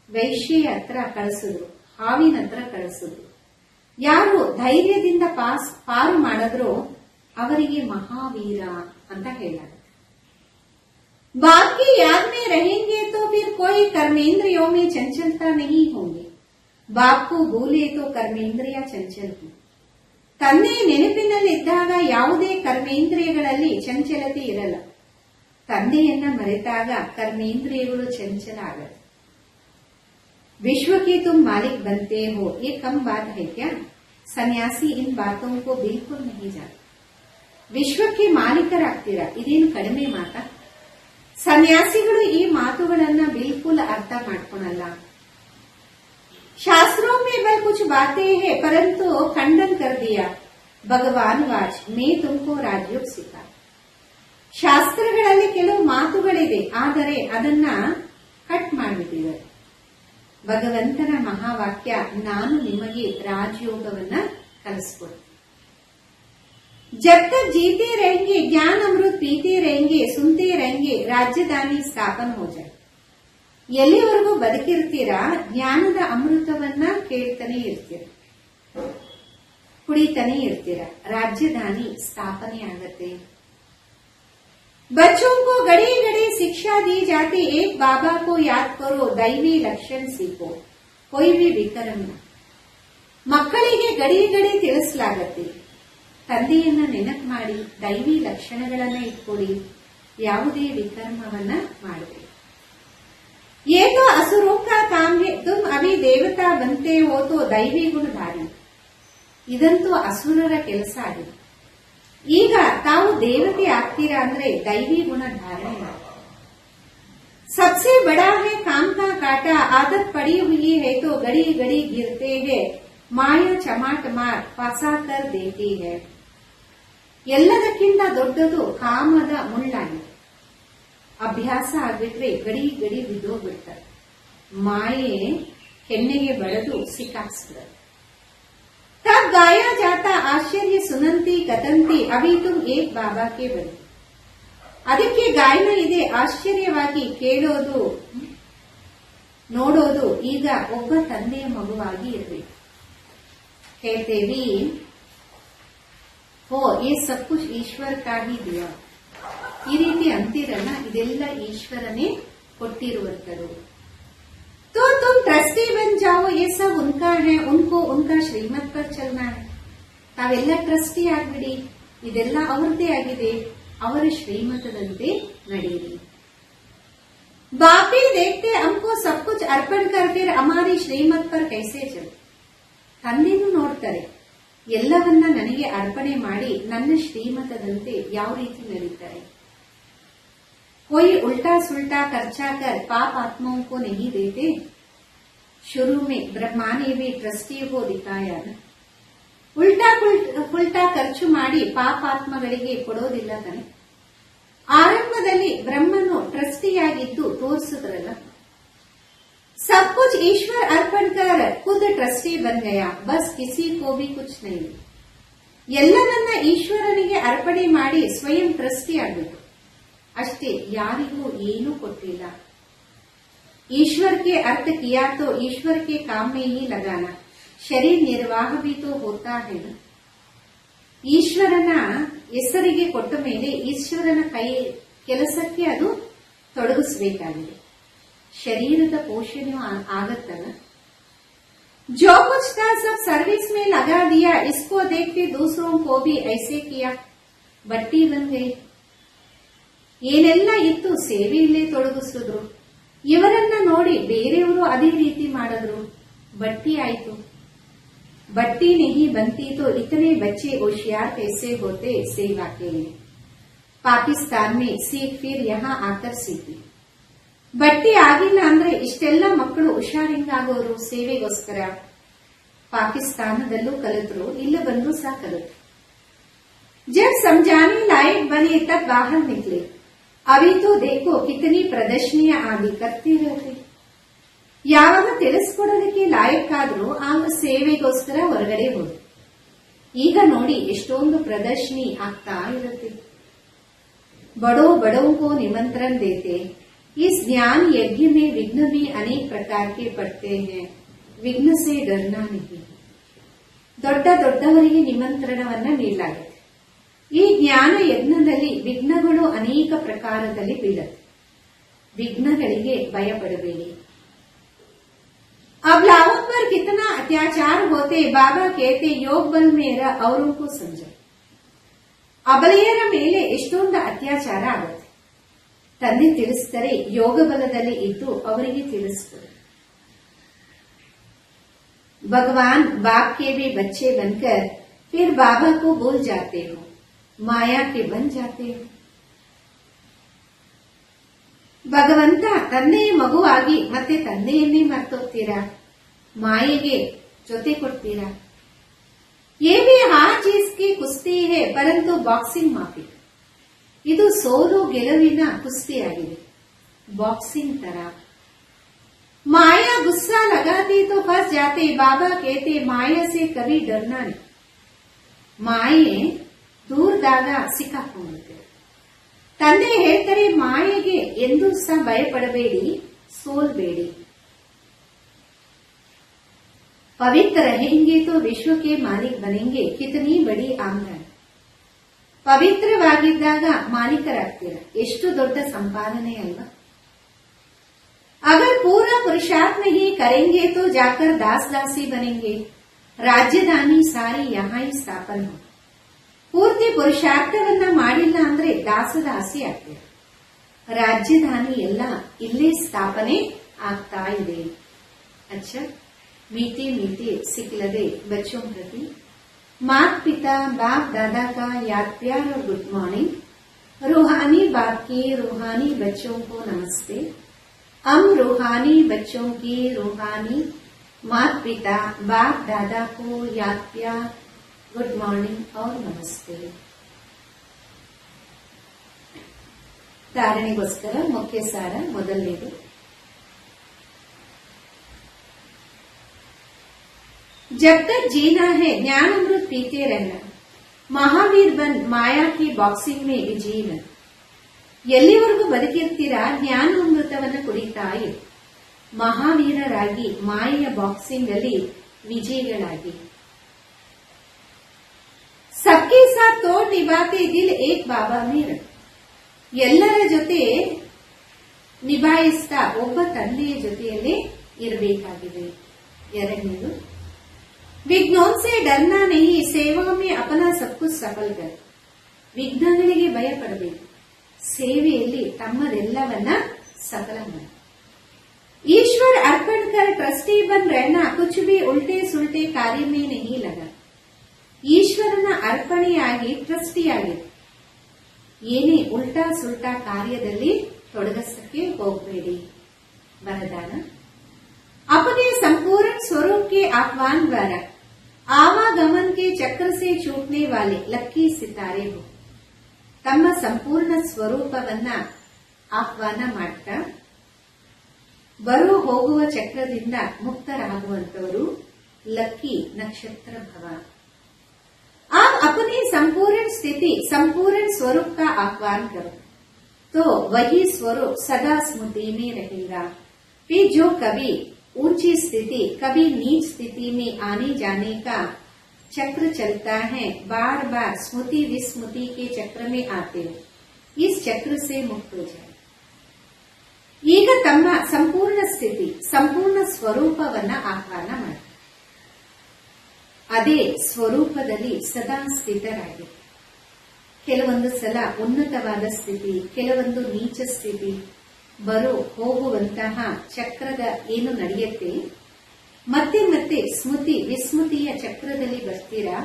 ವೈಶ್ಯ ಹತ್ರ ಕಳಿಸಿದ್ರು, ಹಾವಿನ ಹತ್ರ ಕಳಿಸಿದ್ರು. ಯಾರು ಧೈರ್ಯದಿಂದ ಪಾರು ಮಾಡಿದ್ರೋ ಅವರಿಗೆ ಮಹಾವೀರ ಅಂತ ಹೇಳಲಾಗುತ್ತೆ. बाकी याद में रहेंगे तो फिर कोई कर्मेंद्रियों में चंचलता नहीं होंगे. बाप को भूले तो कर्मेंद्रिಯ ಚಂಚಲ. ತಂದೆ ನೆನಪಿನಲ್ಲಿದ್ದಾಗ ಯಾವುದೇ ಕರ್ಮೇಂದ್ರಿಯಗಳಲ್ಲಿ ಚಂಚಲತೆ ಇರಲ್ಲ. ತಂದೆಯನ್ನ ಮರೆತಾಗ ಕರ್ಮೇಂದ್ರಿಯಗಳು ಚಂಚಲ ಆಗಲ್ಲ. विश्व के तुम मालिक बनते हो, ये कम बात है क्या? सन्यासी इन बातों को बिल्कुल नहीं जानते. ವಿಶ್ವಕ್ಕೆ ಮಾಲೀಕರಾಗ್ತೀರಾ, ಇದೇನು ಕಡಿಮೆ ಮಾತಾ? ಸನ್ಯಾಸಿಗಳು ಈ ಮಾತುಗಳನ್ನ ಬಿಲ್ಕುಲ್ ಅರ್ಥ ಮಾಡ್ಕೊಳಲ್ಲ. शास्त्रों में वह कुछ बातें हैं परंतु खंडन कर दिया. भगवान वाच मैं तुमको राजयोग सिखा. ಶಾಸ್ತ್ರಗಳಲ್ಲಿ ಕೆಲವು ಮಾತುಗಳಿದೆ, ಆದರೆ ಅದನ್ನ ಕಟ್ ಮಾಡಿಬಿಟ್ಟಿದ್ದಾರೆ. ಭಗವಂತನ ಮಹಾವಾಕ್ಯ, ನಾನು ನಿಮಗೆ ರಾಜಯೋಗವನ್ನ ಕಲಿಸ್ಕೊಡ್ತೀನಿ. जब तक जीते रहेंगे ज्ञान अमृत पीते रहेंगे सुनते रहेंगे ರಾಜಧಾನಿ ಸ್ಥಾಪನ हो जाए. ಎಲ್ಲಿವರೆಗೂ ಬದುಕಿರ್ತೀರಾ ಜ್ಞಾನದ ಅಮೃತವನ್ನ ಕೇಳ್ತಾನೆ ಇರ್ತೀರ, ಕುಡಿತಾನೆ ಇರ್ತೀರ, ರಾಜಧಾನಿ ಸ್ಥಾಪನೆ ಆಗತ್ತೆ. बच्चों को घड़ी घड़ी शिक्षा दी जाती, एक बाबा को याद करो, दैवी लक्षण सीखो, कोई भी विकर्म न. ಮಕ್ಕಳಿಗೆ ಗಡಿ ಗಡಿ ತಿಳಿಸಲಾಗತ್ತೆ. ತಂದೆಯನ್ನ ನೆನಪು ಮಾಡಿ ದೈವಿ ಲಕ್ಷಣಗಳನ್ನ ಇಟ್ಕೊಡಿ, ಯಾವುದೇ ವಿಕರ್ಮವನ್ನ ಮಾಡಬೇಡಿ. ये तो असुरों का काम है, तुम अभी देवता बनते हो तो दैवी गुण धारण. ಇದಂತೂ ಅಸುರರ ಕೆಲಸ ಆಗಿದೆ. ಈಗ ತಾವು ದೇವತೆ ಆಗ್ತೀರಾ ಅಂದ್ರೆ ದೈವಿ ಗುಣ ಧಾರಣೆ ಮಾಡಿ. सबसे बड़ा है काम का काटा, आदत पड़ी हुई है तो गड़ी गड़ी गिरते हैं, ಮಾಯಾ ಚಮಾಟ್ ಮಾರ್ ಫಸಾ ಕರ್ ದೇತಿ ಹೈ. ಎಲ್ಲದಕ್ಕಿಂತ ದೊಡ್ಡದು ಕಾಮದ ಮುಳ್ಳಾಗಿದೆ. ಅಭ್ಯಾಸ ಆಗ್ಬಿಟ್ರೆ ಗಡಿ ಗಡಿ ಬಿದ್ದೋಗ್ಬಿಡ್ತಾರೆ. ಮಾಯೆ ಕೆನ್ನೆಗೆ ಬಡದು ಸಿಕ್ಕಾಕ್ಸ್ಬಿಡ. तब गाया जाता आश्चर्य सुनंती कथंती अभी तुम एक बाबा के बने. ಅದಕ್ಕೆ ಗಾಯನ ಇದೆ, ಆಶ್ಚರ್ಯವಾಗಿ ಕೇಳೋದು ನೋಡೋದು, ಈಗ ಒಬ್ಬ ತಂದೆಯ ಮಗುವಾಗಿ ಇರಬೇಕು. ಹೇಳ್ತೇವಿ ಹೋ ये सब कुछ ईश्वर का ही दिया. ಈ ರೀತಿ ಅಂತಿರಲ್ಲ, ಇದೆಲ್ಲ ಈಶ್ವರನೇ ಕೊಟ್ಟಿರುವಂತದ್ದು. तो तुम ट्रस्टी बन जाओ, ये सब उनका है, उनको उनका श्रीमत पर चलना है. ತಾವೆಲ್ಲ ಟ್ರಸ್ಟಿ ಆಗ್ಬಿಡಿ, ಇದೆಲ್ಲ ಅವರದೇ ಆಗಿದೆ, ಅವರ ಶ್ರೀಮತದಂತೆ ನಡೆಯಿರಿ. बापी देखते हमको सब कुछ अर्पण कर फिर हमारी श्रीमत पर कैसे चले. ತಂದೆನೂ ನೋಡ್ತಾರೆ, ಎಲ್ಲವನ್ನ ನನಗೆ ಅರ್ಪಣೆ ಮಾಡಿ ನನ್ನ ಶ್ರೀಮತದಂತೆ ಯಾವ ರೀತಿ ನಡೀತಾರೆ. कोई उल्टा सुल्टा खर्चा कर पाप आत्माओं को नहीं देते. शुरू में ब्रह्मा ने भी ट्रस्टी को दिखाया. ಉಲ್ಟಾ ಪುಲ್ಟಾ ಖರ್ಚು ಮಾಡಿ ಪಾಪಾತ್ಮಗಳಿಗೆ ಕೊಡೋದಿಲ್ಲ ತಾನೆ. ಆರಂಭದಲ್ಲಿ ಬ್ರಹ್ಮನು ಟ್ರಸ್ಟಿಯಾಗಿದ್ದು ತೋರಿಸಿದ್ರಲ್ಲ. सब कुछ ईश्वर अर्पण कर खुद ट्रस्टी बन गया, बस किसी को भी कुछ नहीं. ಎಲ್ಲವನ್ನ ಈಶ್ವರನಿಗೆ ಅರ್ಪಣೆ ಮಾಡಿ ಸ್ವಯಂ ಟ್ರಸ್ಟಿ ಆಗಬೇಕು ಅಷ್ಟೇ, ಯಾರಿಗೂ ಏನೂ ಕೊಟ್ಟಿಲ್ಲ. ईश्वर के अर्थ किया तो ईश्वर के काम में ही लगाना, शरीर निर्वाह भी तो होता है ना. ಈಶ್ವರನ ಹೆಸರಿಗೆ ಕೊಟ್ಟ ಮೇಲೆ ಈಶ್ವರನ ಕೈ ಕೆಲಸಕ್ಕೆ ಅದು ತೊಡಗಿಸಬೇಕಾಗಿದೆ. ಶರೀರದ ಪೋಷಣೆಯೂ ಆಗತ್ತಲ್ಲ. जो कुछ था सब सर्विस में लगा दिया, इसको देख के दूसरों को भी ऐसे किया, बट्टी बन गई. ಏನೆಲ್ಲ ಇತ್ತು ಸೇವೆಯಲ್ಲೇ ತೊಡಗಿಸಿದ್ರು, ಇವರನ್ನ ನೋಡಿ ಬೇರೆಯವರು ಅದೇ ರೀತಿ ಮಾಡಿದ್ರು, ಬಟ್ಟಿ ಆಯ್ತು. बट्टी नहीं बनती तो इतने बच्चे होशियार कैसे होते सेवा के लिए. पाकिस्तान में सीख फिर यहाँ आकर सीखी. ಬಟ್ಟಿ ಆಗಿಲ್ಲ ಅಂದ್ರೆ ಇಷ್ಟೆಲ್ಲ ಮಕ್ಕಳು ಹುಷಾರಿಂಗಾಗೋರು ಸೇವೆಗೋಸ್ಕರ. ಪಾಕಿಸ್ತಾನದಲ್ಲೂ ಕಲಿತರು, ಇಲ್ಲ ಬಂದ್ರು ಸಹ ಕಲಿತರು. जब समझाने लायक बने तब बाहर निकले. अभी तो देखो कितनी प्रदर्शनियां आदि करते रहते. ಯಾವಾಗ ತಿಳಿಸ್ಕೊಡೋದಕ್ಕೆ ಲಾಯಕ್ಕಾದ್ರೂ ಆಗ ಸೇವೆಗೋಸ್ಕರ ಹೊರಗಡೆ ಹೋದ್ರು. ಈಗ ನೋಡಿ ಎಷ್ಟೊಂದು ಪ್ರದರ್ಶನಿ ಆಗ್ತಾ ಇರುತ್ತೆ. बड़ो बड़ों को निमंत्रण देते. इस ज्ञान यज्ञ में विघ्न भी अनेक प्रकार के पड़ते हैं, विघ्न से डरना नहीं. ದೊಡ್ಡ ದೊಡ್ಡವರಿಗೆ ನಿಮಂತ್ರಣವನ್ನ ನೀಡಲಾಗುತ್ತೆ. ಈ ಜ್ಞಾನ ಯಜ್ಞದಲ್ಲಿ ವಿಘ್ನಗಳು ಅನೇಕ ಪ್ರಕಾರದಲ್ಲಿ ಬೀಳುತ್ತೆ. ವಿಘ್ನಗಳಿಗೆ ಭಯಪಡಬೇಡಿ. अब लाओं पर कितना अत्याचार होते, बाबा कहते योग बल मेरा औरों को समझो. ಅಬಲೆಯರ ಮೇಲೆ ಎಷ್ಟೊಂದು ಅತ್ಯಾಚಾರ ಆಗುತ್ತೆ. ತಂದೆ ತಿಳಿಸ್ತಾರೆ, ಯೋಗ ಬಲದಲ್ಲಿ ಇದ್ದು ಅವರಿಗೆ ತಿಳಿಸ್ತಾರೆ. भगवान बाप के भी बच्चे बनकर फिर बाबा को भूल जाते हो, माया के बन जाते हो. ಭಗವಂತ ತಂದೆಯ ಮಗುವಾಗಿ ಮತ್ತೆ ತಂದೆಯನ್ನೇ ಮರ್ತೋಗ್ತೀರಾ, ಮಾಯೆಗೆ ಜೊತೆ ಕೊಡ್ತೀರಾ. ये भी हार जीत की कुस्ती है, परंतु ಬಾಕ್ಸಿಂಗ್ ಮಾಫಿ. ಇದು ಸೋಲು ಗೆಲುವಿನ ಕುಸ್ತಿಯಾಗಿದೆ, ಬಾಕ್ಸಿಂಗ್ ತರ. माया गुस्सा लगाती तो फंस जाते, बाबा कहते माया से कभी डरना नहीं. ಮಾಯೆ ದೂರದಾಗ ಸಿಕ್ಕಾಕೊಂಡ್ಬಿಡುತ್ತೆ. ತಂದೆ ಹೇಳ್ತಾರೆ, ಮಾಯೆಗೆ ಎಂದೂ ಸಹ ಭಯಪಡಬೇಡಿ, ಸೋಲ್ಬೇಡಿ. पवित्र रहेंगे तो विश्व के मालिक बनेंगे, कितनी बड़ी आमदनी. ಪವಿತ್ರವಾಗಿದ್ದಾಗ ಮಾಲೀಕರಾಗ್ತೀರ. ಎಷ್ಟು ದೊಡ್ಡ ಸಂಪಾದನೆ ಅಲ್ವಾ. अगर पूरा पुरुषार्थ नहीं करेंगे तो जाकर दास दासी बनेंगे. ರಾಜ್ಯದಾನಿ ಸಾರಿ ಯಹಾ ಹಿ ಸ್ಥಾಪನ. ಪೂರ್ತಿ ಪುರುಷಾರ್ಥವನ್ನ ಮಾಡಿಲ್ಲ ಅಂದ್ರೆ ದಾಸದಾಸಿ ಆಗ್ತೀರ. ರಾಜ್ಯದಾನಿ ಎಲ್ಲ ಇಲ್ಲೇ ಸ್ಥಾಪನೆ ಆಗ್ತಾ ಇದೆ. अच्छा मीठे मीठे सिखलदे बच्चों प्रति माता पिता बाप दादा का याद प्यार और गुड मॉर्निंग. रूहानी बाप के रूहानी बच्चों को नमस्ते. हम रूहानी बच्चों की रूहानी माता पिता बाप दादा को याद प्यार गुड मॉर्निंग और नमस्ते. धारणೆಗೋಸ್ಕರ ಮುಖ್ಯ ಸಾರ ಮೊದಲನೇದು. जब तक जीना है ज्ञान अमृत पीते रहना. महावीर बन माया की बॉक्सिंग में विजयी बन. ಎಲ್ಲಿವರೆಗೂ ಬದುಕಿರ್ತೀರಾ ಜ್ಞಾನ ಅಮೃತವನ್ನು ಕುಡಿತಾ ಇರಿ. ಮಹಾವೀರರಾಗಿ ಮಾಯೆಯ ಬಾಕ್ಸಿಂಗ್ ಅಲ್ಲಿ ವಿಜಯಿಗಳಾಗಿ. ಸಬ್ಕೆ ಸಾಥ್ ತೋಡ್ ನಿಭಾತೆ ದಿಲ್ ಏಕ್ ಬಾಬಾ ಮೀರ್. ಎಲ್ಲರ ಜೊತೆ ನಿಭಾಯಿಸ್ತಾ ಒಬ್ಬ ತಂದೆಯ ಜೊತೆಯಲ್ಲೇ ಇರಬೇಕಾಗಿದೆ. ಎರಡನೇದು विघ्नों से डरना नहीं, सेवा में अपना सब कुछ सफल कर. ವಿಘ್ನಗಳಿಗೆ ಭಯ ಪಡಬೇಕು, ಸೇವೆಯಲ್ಲಿ ತಮ್ಮದೆಲ್ಲವನ್ನ ಸಫಲ ಮಾಡಿ. ईश्वर अर्पण कर ट्रस्टी बन रहना, कुछ भी उल्टे सुल्टे कार्य में नहीं लगा. ಈಶ್ವರನ ಅರ್ಪಣೆಯಾಗಿ ಟ್ರಸ್ಟಿಯಾಗಿ ಏನೇ ಉಲ್ಟಾ ಸುಲ್ಟಾ ಕಾರ್ಯದಲ್ಲಿ ತೊಡಗಿಸಕ್ಕೆ ಹೋಗಬೇಡಿ. ವರದಾನ अपने संपूर्ण स्वरूप के आह्वान द्वारा आवागमन के चक्र से छूटने वाले लक्की सितारे हो. ತಮ್ಮ ಸಂಪೂರ್ಣ ಸ್ವರೂಪವನ್ನ ಆಹ್ವಾನ ಮಾಡ್ತಾ ಬರೋ ಹೋಗುವ ಚಕ್ರದಿಂದ ಮುಕ್ತರಾಗುವಂತವರು ಲಕ್ಕಿ ನಕ್ಷತ್ರ ಭವ. आप अपनी संपूर्ण स्थिति संपूर्ण स्वरूप का आह्वान करो तो वही स्वरूप सदा स्मृति में रहेगा. फिर जो कभी ऊंची स्थिति कभी नीच स्थिति में आने जाने का चक्र चलता है, बार बार स्मृति विस्मृति के चक्र में आते हो, इस चक्र से मुक्त हो जाए. ಈಗ ತಮ್ಮ ಸಂಪೂರ್ಣ ಸ್ಥಿತಿ ಸಂಪೂರ್ಣ ಸ್ವರೂಪವನ್ನ ಆಹ್ವಾನ ಮಾಡಿ ಅದೇ ಸ್ವರೂಪದಲ್ಲಿ ಸದಾ ಸ್ಥಿತರಾಗಿ. ಕೆಲವೊಂದು ಸಲ ಉನ್ನತವಾದ ಸ್ಥಿತಿ, ಕೆಲವೊಂದು ನೀಚ ಸ್ಥಿತಿ, ಬರೋ ಹೋಗುವಂತಹ ಚಕ್ರದ ಏನು ನಡೆಯುತ್ತೆ, ಮತ್ತೆ ಮತ್ತೆ ಸ್ಮೃತಿ ವಿಸ್ಮೃತಿಯ ಚಕ್ರದಲ್ಲಿ ಬರ್ತೀರಾ.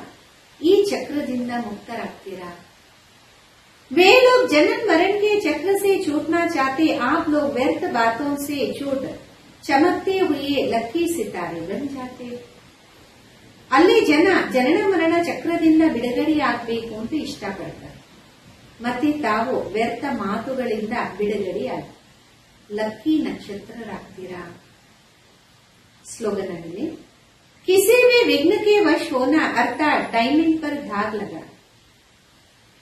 ಈ ಚಕ್ರದಿಂದ ಮುಕ್ತರಾಗ್ತೀರಾ. वे लोग जन्म मरण के चक्र से छूटना चाहते, आप लोग व्यर्थ बातों से छूट चमकते हुए लकी सितारे बन जाते. ಅಲ್ಲಿ ಜನ ಜನನ ಮರಣ ಚಕ್ರದಿಂದ ಬಿಡುಗಡೆಯಾಗಬೇಕು ಅಂತ ಇಷ್ಟಪಡ್ತಾರೆ. ಮತ್ತೆ ತಾವು ವ್ಯರ್ಥ ಮಾತುಗಳಿಂದ ಬಿಡುಗಡೆಯಾಗಿ लक्की नक्षत्रराग्तीरा. स्लोगन है किसी भी विघ्न के वश होना अर्थात डायमंड पर धाग लगा.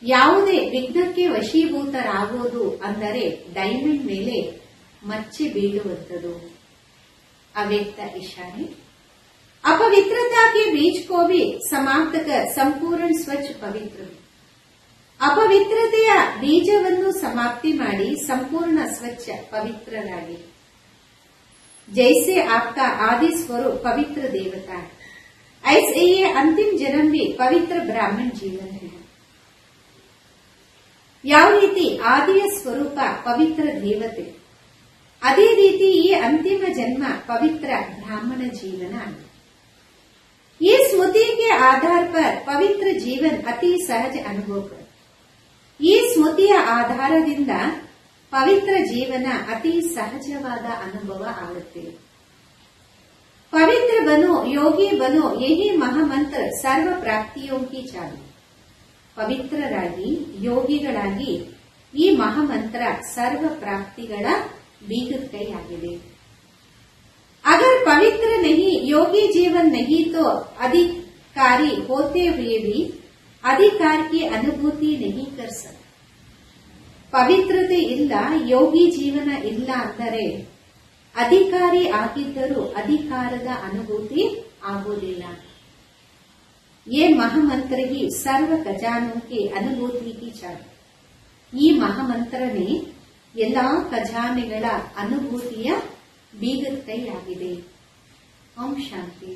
ಯಾವುದೇ ವಿಘ್ನಕ್ಕೆ ವಶೀಭೂತರಾಗೋದು ಅಂದರೆ ಡೈಮಂಡ್ ಮೇಲೆ ಮಚ್ಚೆ ಬೀಳುವಂಥದ್ದು. ಅವ್ಯಕ್ತ ಇಶಾರೆ अपवित्रता के बीज को भी समाप्त कर संपूर्ण स्वच्छ पवित्र. ಅಪವಿತ್ರತೆಯ ಬೀಜವನ್ನು ಸಮಾಪ್ತಿ ಮಾಡಿ ಸಂಪೂರ್ಣ ಸ್ವಚ್ಛ ಪವಿತ್ರರಾಗಿ. जैसे आपका आदि स्वरूप पवित्र देवता है, ऐसे ये अंतिम जन्म भी पवित्र ब्राह्मण जीवन है. ಯಾವ ರೀತಿ ಆದಿಯ ಸ್ವರೂಪ ಪವಿತ್ರ ದೇವತೆ, ಅದೇ ರೀತಿ ಈ ಅಂತಿಮ ಜನ್ಮ ಪವಿತ್ರ ಬ್ರಾಹ್ಮಣ ಜೀವನ ಆಗಿದೆ. ये स्मृति के आधार पर पवित्र जीवन अति सहज अनुभव कर. ಈ ಸ್ಮೃತಿಯ ಆಧಾರದಿಂದ ಪವಿತ್ರ ಜೀವನ ಅತಿ ಸಹಜವಾದ ಅನುಭವ ಆಗುತ್ತದೆ. ಪವಿತ್ರ ಬನೋ ಯೋಗಿ ಬನೋ ಯಹಿ ಮಹಾಮಂತ್ರ ಸರ್ವ ಪ್ರಾಪ್ತಿಯೋ ಕಿ ಚಾವಿ. ಪವಿತ್ರರಾಗಿ ಯೋಗಿಗಳಾಗಿ ಈ ಮಹಾಮಂತ್ರ ಸರ್ವ ಪ್ರಾಪ್ತಿಗಳ ಬೀಗಕೈಯಾಗಿದೆ. अगर पवित्र नहीं योगी जीवन नहीं तो अधिकारी होते हुए भी अधिकार की अनुभूति नहीं कर सकते. ಪವಿತ್ರತೆ ಇಲ್ಲ, ಯೋಗಿ ಜೀವನ ಇಲ್ಲ ಅಂದರೆ ಅಧಿಕಾರಿ ಆಗಿದ್ದರೂ ಅಧಿಕಾರದ ಅನುಭೂತಿ ಆಗೋದಿಲ್ಲ. ये महामंत्र ही सर्व खजानों के अनुभूति की चाबी. ಈ ಮಹಾಮಂತ್ರನೇ ಎಲ್ಲಾ ಖಜಾನೆಗಳ ಅನುಭೂತಿಯ ಬೀಗದ ಕೈಯಾಗಿದೆ. ಓಂ ಶಾಂತಿ.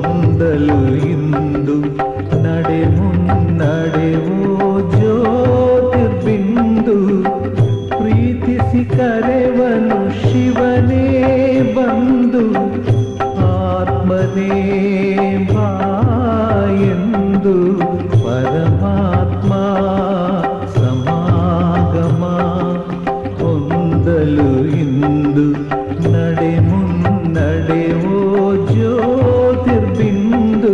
ಹೊಂದಲು ಇಂದು ನಡೆ ಮುನ್ನಡೆವೋ ಜ್ಯೋತಿರ್ಬಿಂದು ಪ್ರೀತಿಸಿ ಕರೆವನು ಶಿವನೇ ಬಂದು ಆತ್ಮನೇ ಬಾಯೆಂದು ಪರಮಾತ್ಮ ಸಮಾಗಮ ಹೊಂದಲು ಇಂದು ನಡೆ ಮುನ್ನಡೆವೋ ಜ್ಯೋತಿರ್ಬಿಂದು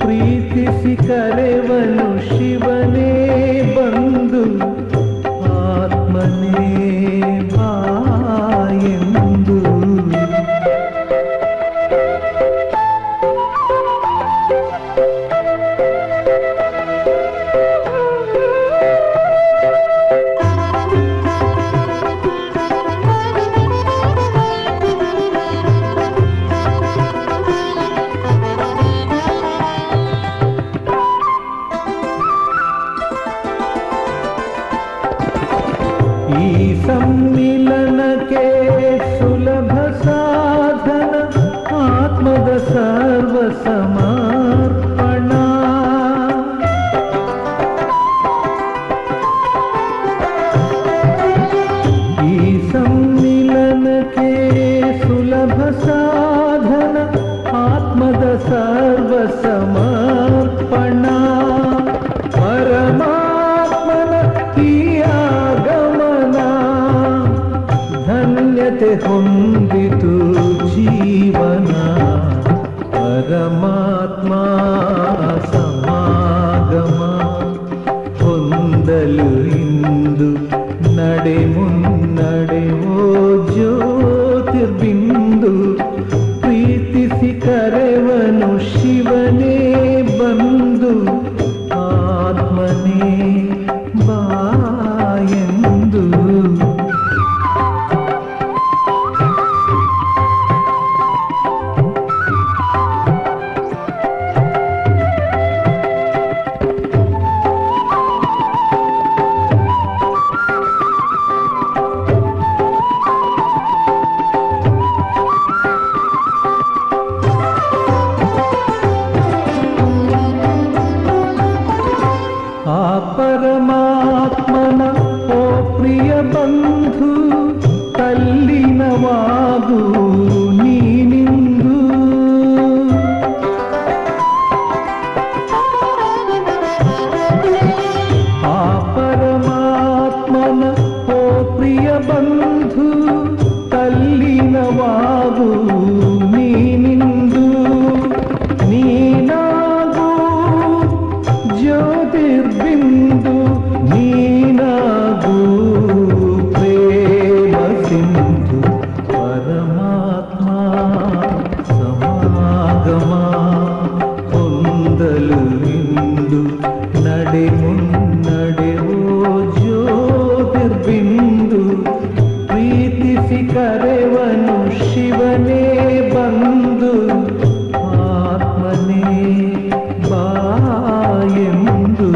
ಪ್ರೀತಿಸಿ ಕರೆವನು ಶಿವನೇ ಬಂದು ಆತ್ಮನೇ ಬಾಯೆಂದು ಈ ಸಮ್ಮಿಲನಕ್ಕೆ ಸುಲಭ ಸಾಧನ ಆತ್ಮದ ಸರ್ವ ಸಮರ್ಪಣ ಈ ಸಮ್ಮಿಲನಕ್ಕೆ ಸುಲಭ ಸಾಧನ ಆತ್ಮದ ಸರ್ವ ಸಮರ್ಪಣ ಪರಮಾತ್ಮನ ಈ ಆಗಮನ ಧನ್ಯತೆ ಹೊಂದಿತು ಜೀವನ ಪರಮಾತ್ಮ ಸಮಾಗಮ ಹೊಂದಲು ಇಂದು ನಡೆ ಮುನ್ನಡೆವೋ ಜ್ಯೋತಿರ್ಬಿಂದು ಪ್ರೀತಿಸಿ ಕರೆವನು ಶಿವನೇ ಬಂದು ಆತ್ಮನೇ ಬಾಯೆಂದು ಆ ಪರಮಾತ್ಮನ ಓ ಪ್ರಿಯ ಬಂಧು ತಲ್ಲಿನವಾಗು ನೀನಿಂದು ಆ ಪರಮಾತ್ಮನ ಓ ಪ್ರಿಯ ಬಂಧು ತಲ್ಲಿನವಾಗು ನೀನಿಂದು ನೀನಾಗು ಜ್ಯೋತಿರ್ಬಿಂದು ನೀನಾಗು ಪ್ರೇಮ ಸಿಂಧು ಪರಮಾತ್ಮ ಸಮಾಗಮ ಹೊಂದಲು ಇಂದು ನಡೆ ಮುನ್ನಡೆವೋ ಜ್ಯೋತಿರ್ಬಿಂದು ಪ್ರೀತಿಸಿ ಕರೆವನು ಶಿವನೇ ಬಂದು ಆತ್ಮನೇ ಬಾಯೆಂದು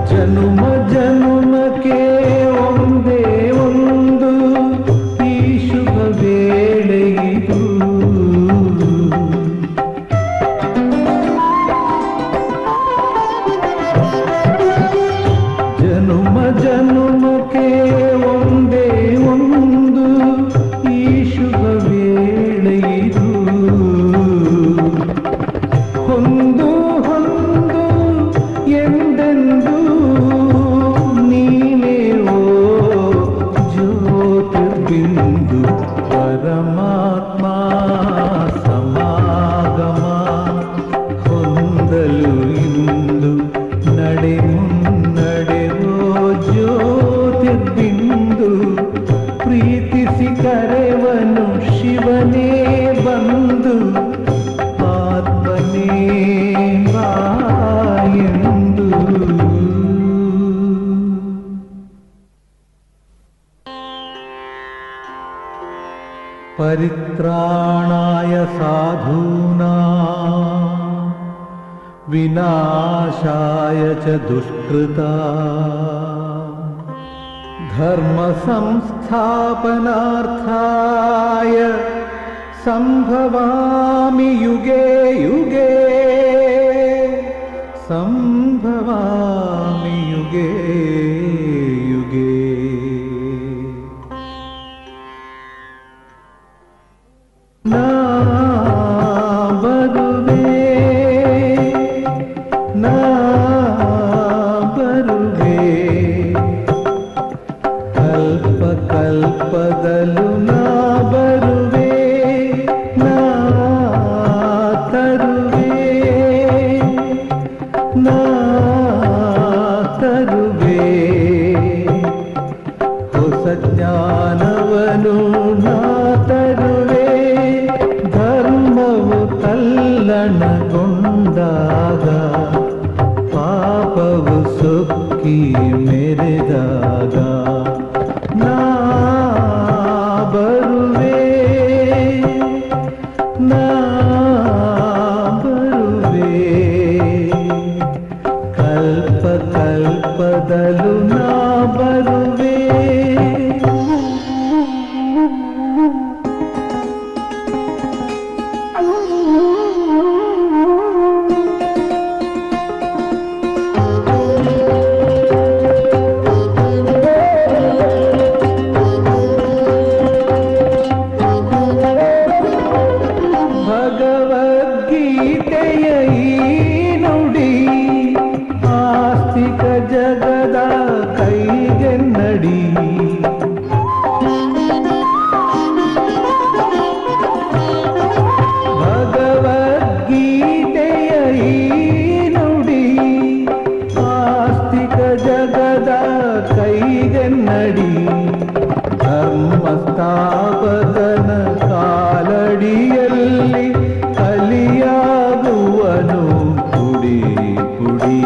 ಜನುಮ ಜನುಮಕ್ಕೆ ಒಂದೇ ಒಂದು ಈ ಶುಭ ವೇಳೆಯಿದು ಜನುಮ ಜನುಮಕ್ಕೆ ಒಂದೇ ಒಂದು ಈ ಶುಭ ವೇಳೆಯಿದು ಹೊಂದು ಹೊಂದು ಎಂದೆಂದು ಪರಿತ್ರಾಣಾಯ ಸಾಧೂನಾಂ ವಿನಾಶಾಯ ಚ ದುಷ್ಕೃತಾಂ ಧರ್ಮ ಸಂಸ್ಥಾಪನಾರ್ಥಾಯ ಸಂಭವಾಮಿ ಯುಗೇ ಯುಗೇ ಸಂಭವಾಮಿ ಯುಗೇ ಯುಗೇ. ನಾ ಬರುವೆ ನಾ ಬರುವೆ ಕಲ್ಪ ಕಲ್ಪದಲ್ಲೂ ನಾ ಬರುವೆ ನಾ ತರುವೆ ನಾ ತರುವೆ ಹೊಸ ಜ್ಞಾನವನು ನಾ ತರುವೆ ಧರ್ಮವು ತಲ್ಲಣಗೊಂಡಾಗ ಪಾಪವು ಸೊಕ್ಕಿ ಮೆರೆದಾಗ ನಾ ಬರುವೆ ನಾ ಬರುವೆ ಕಲ್ಪ ಕಲ್ಪದಲ್ಲೂ ನಾ ಬರುವೆ. ಭಗವದ್ಗೀತೆಯ ಈ ನುಡಿ ಆಸ್ತಿಕ ಜಗದ ಕೈಗೆನ್ನಡಿ ಭಗವದ್ಗೀತೆಯ ಈ ನುಡಿ ಆಸ್ತಿಕ ಜಗದ ಕೈಗೆನ್ನಡಿ ಧರ್ಮ ಸ್ಥಾಪಕನ ಕಾಲಡಿಯಲ್ಲಿ ಕಲಿಯಾಗುವನು ಪುಡಿ ಪುಡಿ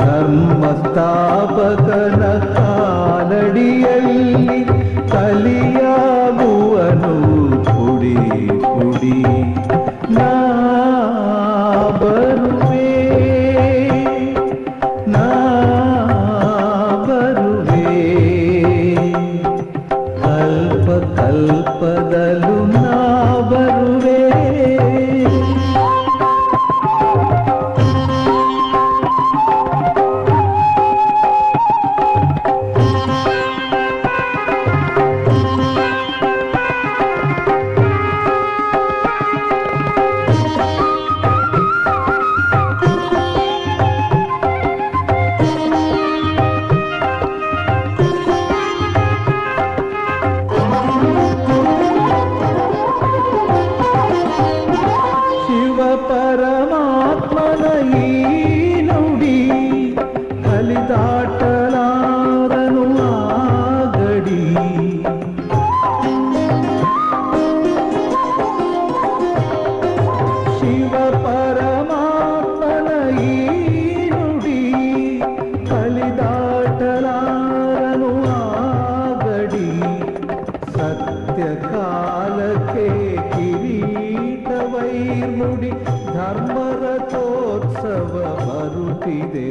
ಧರ್ಮ ಸ್ಥಾಪಕನ ಕಾಲಡಿಯಲ್ಲಿ ಕಲಿಯಾಗುವನು ಪುಡಿ ಪುಡಿ ನಾ ಬರುವೆ ನಾ ಬರುವೆ ಕಲ್ಪ ಕಲ್ಪದಲ್ಲೂ ನಾ ಬರುವೆ. ಪರಮಾತ್ಮನ ಈ ನುಡಿ ಕಲಿದಾಟಲಾರನು ಆಗಡಿ ಶಿವ ಪರಮಾತ್ಮನ ಈ ನುಡಿ ಕಲಿದಾಟಲಾರನು ಆಗಡಿ ಸತ್ಯ ಕಾಲಕ್ಕೆ ಕಿರೀಟವೈರ್ನುಡಿ ಧರ್ಮರಥೋತ್ಸವ ಬರುತ್ತಿದೆ